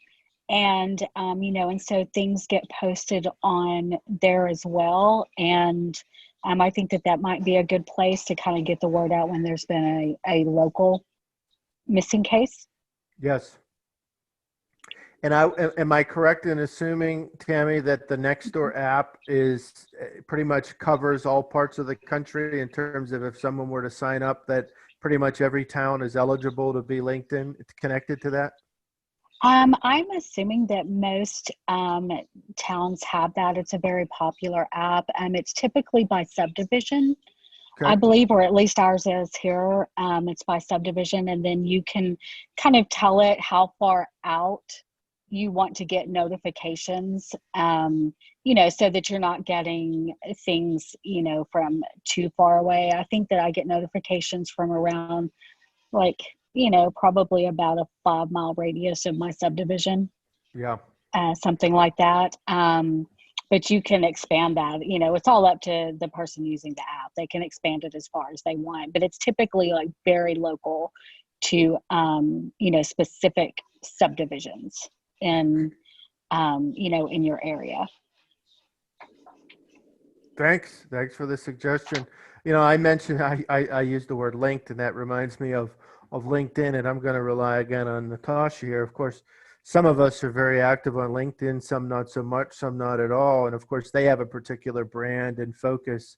And, and so things get posted on there as well. And I think that might be a good place to kind of get the word out when there's been a local missing case. Yes. And am I correct in assuming, Tammy, that the Nextdoor app is pretty much covers all parts of the country in terms of if someone were to sign up, that pretty much every town is eligible to be LinkedIn connected to that? I'm assuming that most towns have that. It's a very popular app. It's typically by subdivision, Okay. I believe, or at least ours is here. It's by subdivision, and then you can kind of tell it how far out you want to get notifications, so that you're not getting things, from too far away. I think that I get notifications from around probably about a 5-mile radius of my subdivision. Yeah. Something like that. But you can expand that. It's all up to the person using the app. They can expand it as far as they want, but it's typically like very local to, specific subdivisions in your area. Thanks for the suggestion. I mentioned I used the word linked, and that reminds me of LinkedIn, and I'm going to rely again on Natasha here. Of course, some of us are very active on LinkedIn, some not so much, some not at all. And of course, they have a particular brand and focus.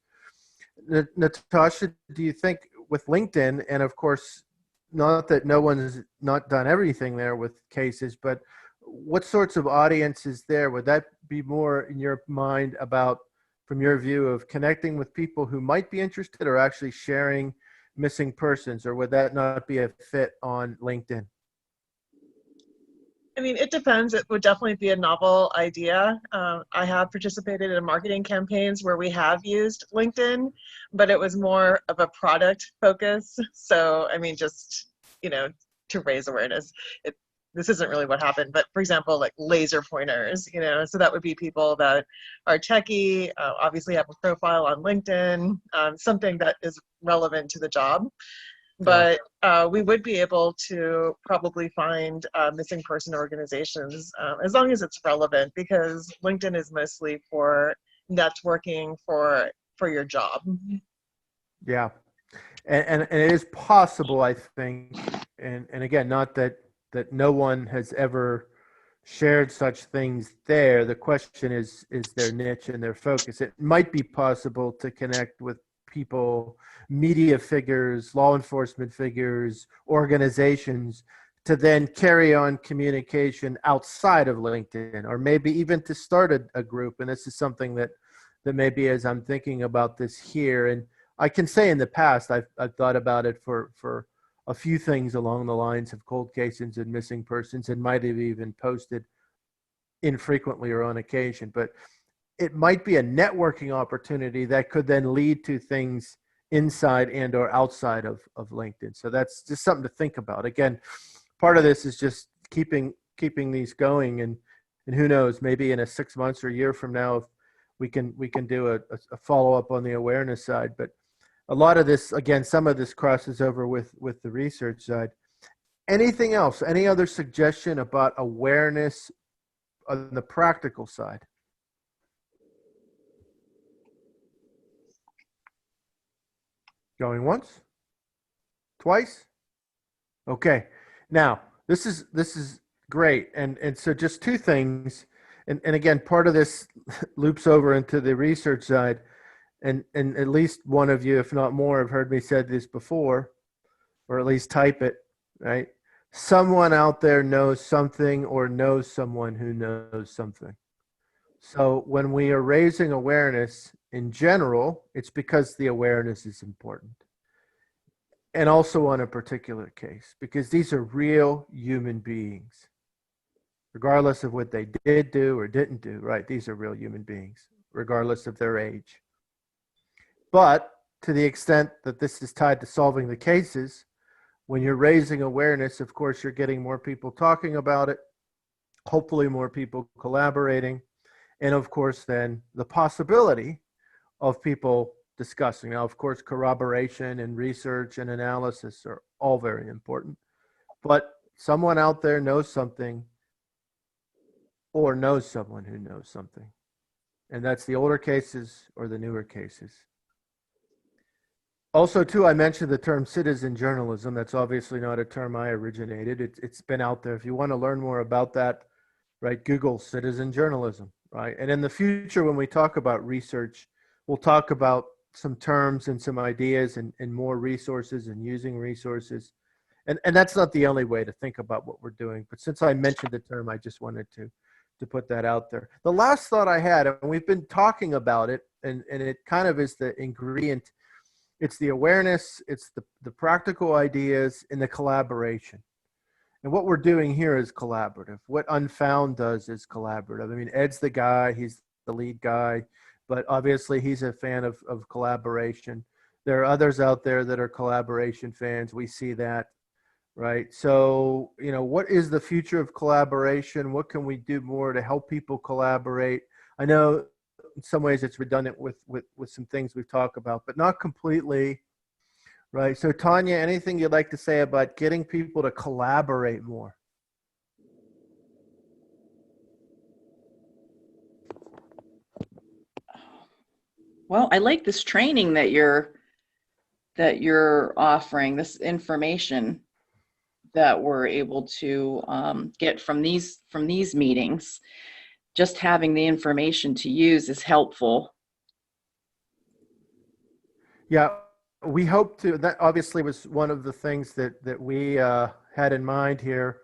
Natasha, do you think with LinkedIn, and of course, not that no one's not done everything there with cases, but what sorts of audience is there? Would that be more in your mind about, from your view, of connecting with people who might be interested or actually sharing missing persons, or would that not be a fit on LinkedIn? I mean, it depends. It would definitely be a novel idea. I have participated in marketing campaigns where we have used LinkedIn, but it was more of a product focus. So, I mean, just, to raise awareness. This isn't really what happened, but for example, like laser pointers, so that would be people that are techie, obviously have a profile on LinkedIn, something that is relevant to the job. But we would be able to probably find missing person organizations as long as it's relevant, because LinkedIn is mostly for networking for your job. Yeah. And it is possible, I think, and again, not that no one has ever shared such things there. The question is their niche and their focus. It might be possible to connect with people, media figures, law enforcement figures, organizations, to then carry on communication outside of LinkedIn, or maybe even to start a group. And this is something that maybe, as I'm thinking about this here, and I can say in the past, I've thought about it for a few things along the lines of cold cases and missing persons, and might have even posted infrequently or on occasion. But it might be a networking opportunity that could then lead to things inside and or outside of LinkedIn. So that's just something to think about. Again, part of this is just keeping these going, and who knows, maybe in 6 months or a year from now, if we can do a follow-up on the awareness side. But a lot of this, again, some of this crosses over with the research side. Anything else? Any other suggestion about awareness on the practical side? Going once? Twice? Okay. Now, this is great. And so just two things. And again, part of this loops over into the research side. And at least one of you, if not more, have heard me said this before, or at least type it, right? Someone out there knows something, or knows someone who knows something. So when we are raising awareness in general, it's because the awareness is important. And also on a particular case, because these are real human beings, regardless of what they did do or didn't do, right? These are real human beings, regardless of their age. But to the extent that this is tied to solving the cases, when you're raising awareness, of course, you're getting more people talking about it, hopefully more people collaborating, and of course, then the possibility of people discussing. Now, of course, corroboration and research and analysis are all very important, but someone out there knows something, or knows someone who knows something. And that's the older cases or the newer cases. Also, too, I mentioned the term citizen journalism. That's obviously not a term I originated. It's been out there. If you want to learn more about that, right, Google citizen journalism, right? And in the future, when we talk about research, we'll talk about some terms and some ideas and more resources and using resources. And that's not the only way to think about what we're doing. But since I mentioned the term, I just wanted to put that out there. The last thought I had, and we've been talking about it, and it kind of is the ingredient. It's the awareness, it's the practical ideas, and the collaboration. And what we're doing here is collaborative. What Unfound does is collaborative. I mean, Ed's the guy, he's the lead guy, but obviously he's a fan of collaboration. There are others out there that are collaboration fans. We see that, right? So, you know, what is the future of collaboration? What can we do more to help people collaborate? I know in some ways it's redundant with some things we've talked about, but not completely. Right. So, Tanya, anything you'd like to say about getting people to collaborate more? Well, I like this training that you're offering, this information that we're able to get from these meetings. Just having the information to use is helpful. Yeah, we hope to. That obviously was one of the things that we had in mind here,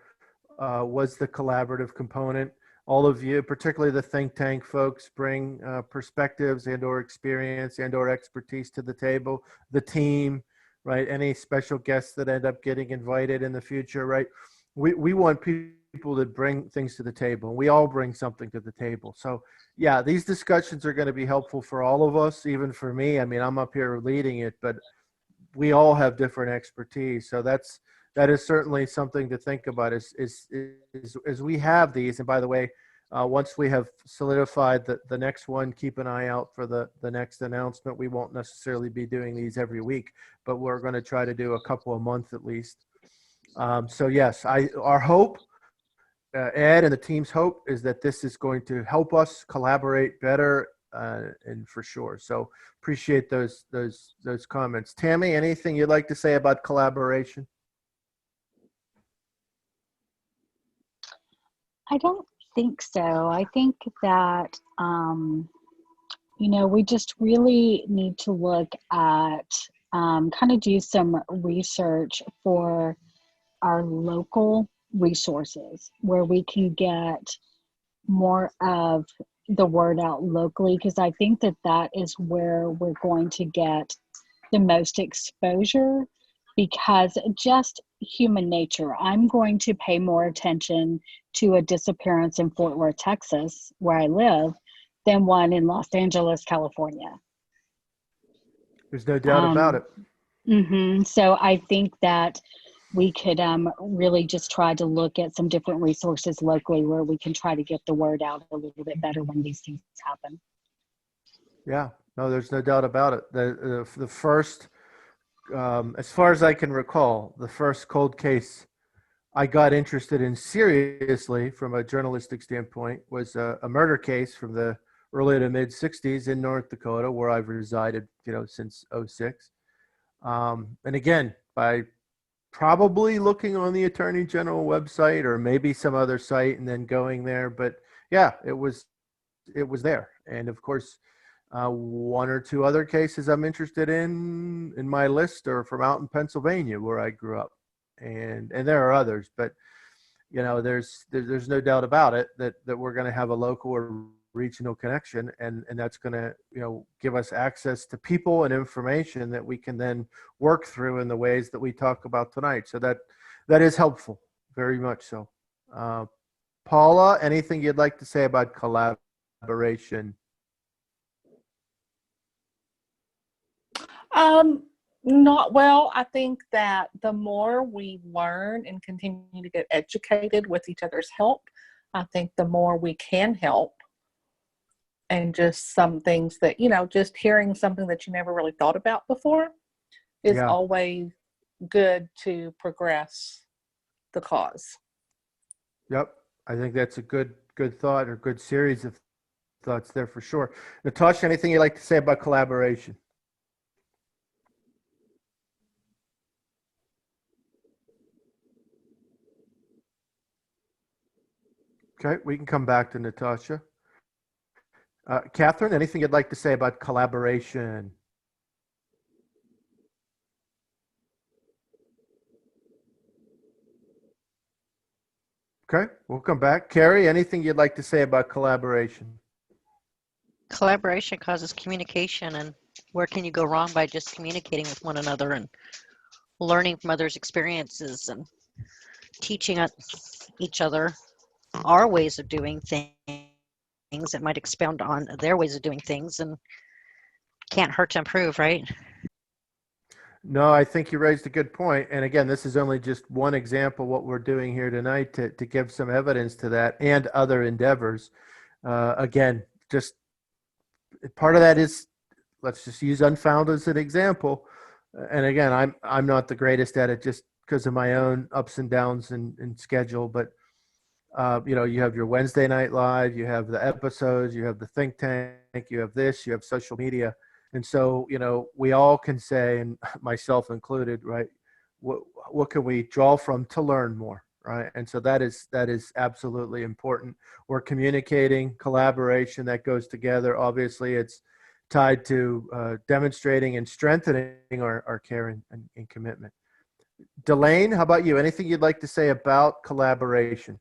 was the collaborative component. All of you, particularly the think tank folks, bring perspectives and or experience and or expertise to the table. The team, right? Any special guests that end up getting invited in the future, right? We want people to bring things to the table. We all bring something to the table. So yeah, these discussions are going to be helpful for all of us, even for me. I mean, I'm up here leading it, but we all have different expertise. So that is certainly something to think about as we have these. And by the way, once we have solidified the next one, keep an eye out for the next announcement. We won't necessarily be doing these every week, but we're going to try to do a couple a month at least. So yes, our hope, Ed and the team's hope, is that this is going to help us collaborate better, and for sure. So appreciate those comments. Tammy, anything you'd like to say about collaboration? I don't think so. I think that, you know, we just really need to look at, kind of do some research for our local resources where we can get more of the word out locally, because I think that is where we're going to get the most exposure, because just human nature. I'm going to pay more attention to a disappearance in Fort Worth, Texas, where I live, than one in Los Angeles, California. There's no doubt about it. So I think that we could really just try to look at some different resources locally where we can try to get the word out a little bit better when these things happen. Yeah, no, there's no doubt about it. The first, as far as I can recall, the first cold case I got interested in seriously from a journalistic standpoint was a murder case from the early to mid 60s in North Dakota, where I've resided, since 2006. And again, by probably looking on the Attorney General website or maybe some other site and then going there. But yeah, it was there. And of course, one or two other cases I'm interested in my list are from out in Pennsylvania, where I grew up. And there are others, but there's no doubt about it that we're going to have a local or regional connection, and that's going to give us access to people and information that we can then work through in the ways that we talk about tonight. So that is helpful, very much so. Paula, anything you'd like to say about collaboration? Not well. I think that the more we learn and continue to get educated with each other's help, I think the more we can help. And just some things that, just hearing something that you never really thought about before is always good to progress the cause. Yep. I think that's a good good thought or good series of thoughts there for sure. Natasha, anything you'd like to say about collaboration? Okay, we can come back to Natasha. Catherine, anything you'd like to say about collaboration? Okay, we'll come back. Carrie, anything you'd like to say about collaboration? Collaboration causes communication, and where can you go wrong by just communicating with one another and learning from others' experiences and teaching each other our ways of doing things that might expound on their ways of doing things, and can't hurt to improve, right? No, I think you raised a good point. And again, this is only just one example of what we're doing here tonight to give some evidence to that and other endeavors. Again, just part of that is, let's just use Unfound as an example. And again, I'm not the greatest at it just because of my own ups and downs in schedule, but you have your Wednesday night live, you have the episodes, you have the think tank, you have this, you have social media. And so, we all can say, and myself included, right, what can we draw from to learn more, right? And so that is absolutely important. We're communicating, collaboration, that goes together. Obviously, it's tied to demonstrating and strengthening our care and commitment. Delane, how about you? Anything you'd like to say about collaboration?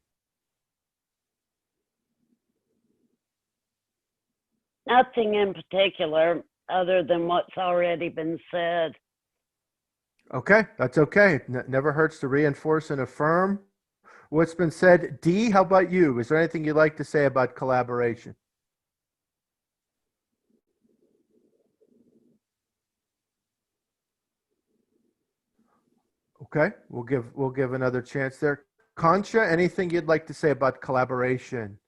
Nothing in particular other than what's already been said. Okay, that's okay. Never hurts to reinforce and affirm what's been said. Dee, how about you? Is there anything you'd like to say about collaboration? Okay, we'll give another chance there. Concha, anything you'd like to say about collaboration?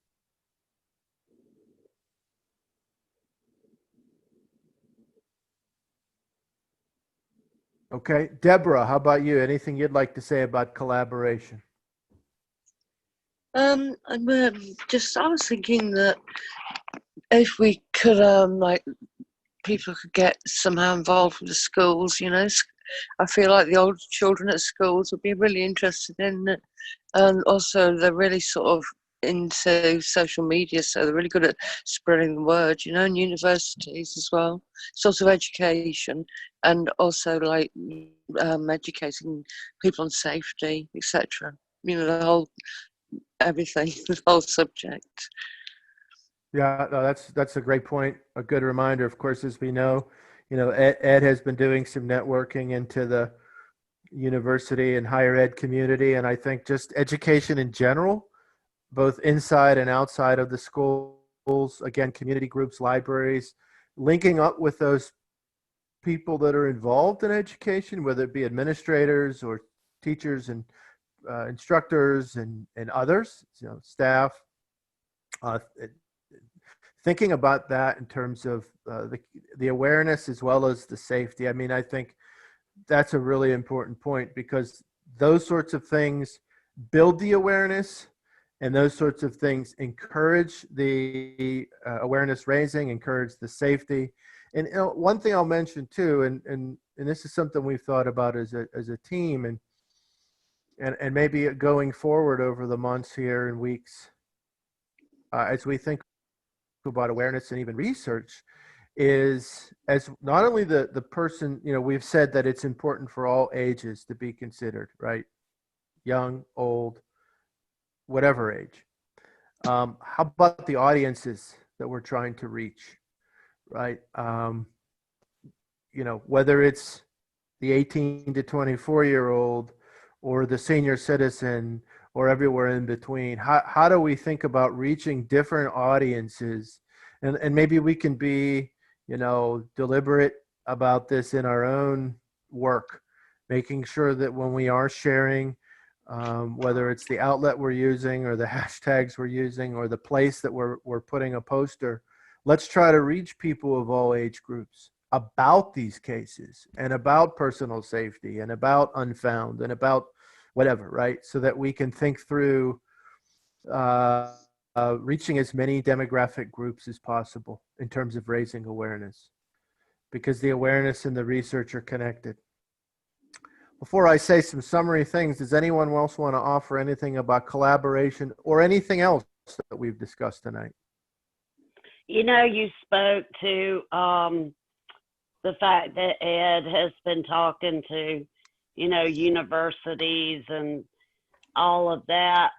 Okay, Deborah, how about you? Anything you'd like to say about collaboration? I was thinking that if we could, people could get somehow involved with the schools, I feel like the older children at schools would be really interested in it. And also they're really sort of into social media, so they're really good at spreading the word, and universities as well, sort of education, and also educating people on safety, etc. The whole everything, the whole subject. Yeah, no, that's a great point. A good reminder, of course, as we know, Ed has been doing some networking into the university and higher ed community, and I think just education in general, both inside and outside of the schools, again, community groups, libraries, linking up with those people that are involved in education, whether it be administrators or teachers and instructors and others, staff, thinking about that in terms of the awareness as well as the safety. I mean, I think that's a really important point, because those sorts of things build the awareness, and those sorts of things encourage the awareness raising, encourage the safety. And one thing I'll mention too, and this is something we've thought about as a team, and maybe going forward over the months here and weeks, as we think about awareness and even research, is as not only the person, we've said that it's important for all ages to be considered, right? Young, old, whatever age. How about the audiences that we're trying to reach, right? Whether it's the 18 to 24-year-old or the senior citizen or everywhere in between, how do we think about reaching different audiences? And maybe we can be, deliberate about this in our own work, making sure that when we are sharing, whether it's the outlet we're using or the hashtags we're using or the place that we're putting a poster, let's try to reach people of all age groups about these cases and about personal safety and about Unfound and about whatever, right? So that we can think through reaching as many demographic groups as possible in terms of raising awareness, because the awareness and the research are connected. Before I say some summary things, does anyone else want to offer anything about collaboration or anything else that we've discussed tonight? You know, you spoke to the fact that Ed has been talking to, you know, universities and all of that.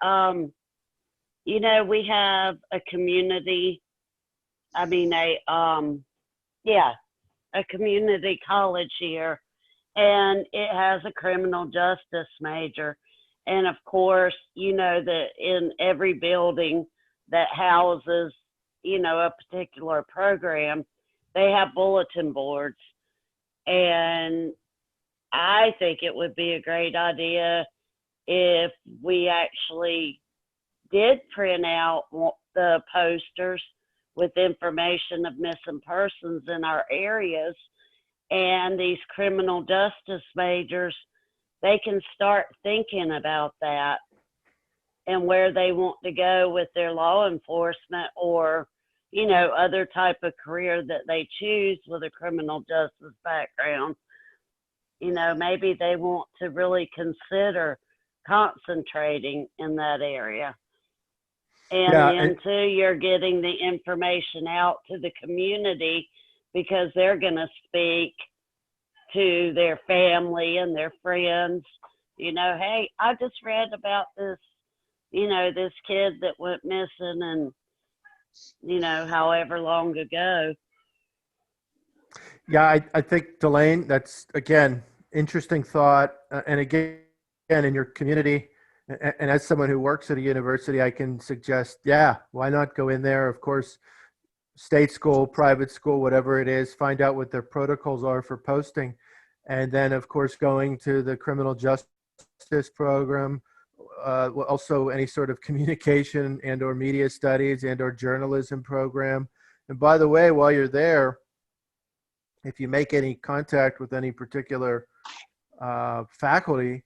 You know, we have a community, a community college here, and it has a criminal justice major. And of course, you know that in every building that houses, you know, a particular program, they have bulletin boards. And I think it would be a great idea if we actually did print out the posters with information of missing persons in our areas, and these criminal justice majors, they can start thinking about that and where they want to go with their law enforcement, or, you know, other type of career that they choose with a criminal justice background. You know, maybe they want to really consider concentrating in that area. And then too, you're getting the information out to the community, because they're going to speak to their family and their friends, you know, hey, I just read about this, you know, this kid that went missing and, you know, however long ago. Yeah, I think, Delane, that's, again, interesting thought. And again, in your community, and as someone who works at a university, I can suggest, yeah, why not go in there? Of course, state school, private school, whatever it is, find out what their protocols are for posting. And then, of course, going to the criminal justice program, also any sort of communication and or media studies and or journalism program. And by the way, while you're there, if you make any contact with any particular faculty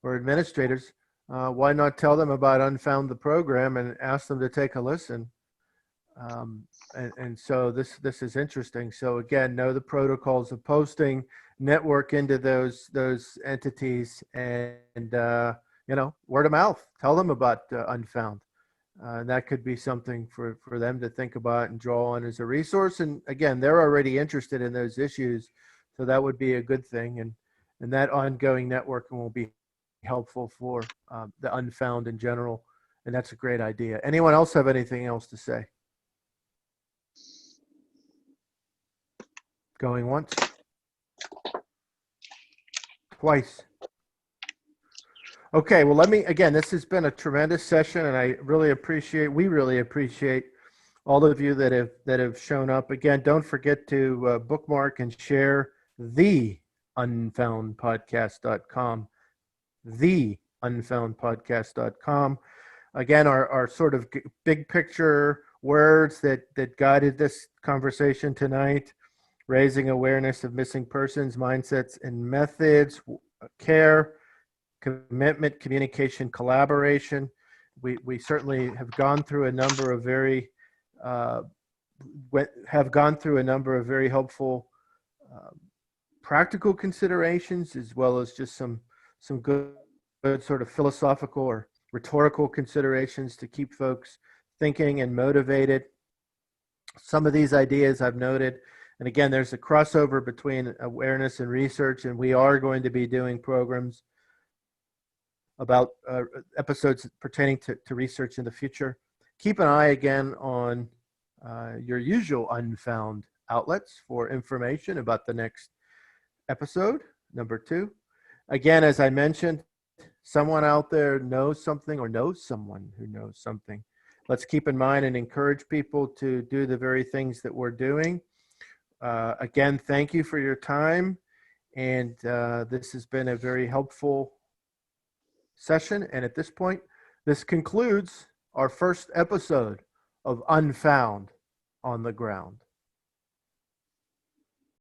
or administrators, why not tell them about Unfound the program and ask them to take a listen? And so this is interesting. So again, know the protocols of posting, network into those entities, and you know, word of mouth. Tell them about Unfound. That could be something for them to think about and draw on as a resource. And again, they're already interested in those issues, so that would be a good thing. And that ongoing networking will be helpful for the Unfound in general. And that's a great idea. Anyone else have anything else to say? Going once, twice. Okay, well, again, this has been a tremendous session, and we really appreciate all of you that have shown up. Again, don't forget to bookmark and share the unfoundpodcast.com, the unfoundpodcast.com. Again, our sort of big picture words that guided this conversation tonight: raising awareness of missing persons, mindsets and methods, care, commitment, communication, collaboration. We certainly have gone through a number of very helpful practical considerations, as well as just some good sort of philosophical or rhetorical considerations to keep folks thinking and motivated. Some of these ideas I've noted, and again, there's a crossover between awareness and research, and we are going to be doing programs about episodes pertaining to research in the future. Keep an eye again on your usual Unfound outlets for information about the next episode, number 2. Again, as I mentioned, someone out there knows something or knows someone who knows something. Let's keep in mind and encourage people to do the very things that we're doing. Again, thank you for your time. And this has been a very helpful session. And at this point, this concludes our first episode of Unfound on the Ground.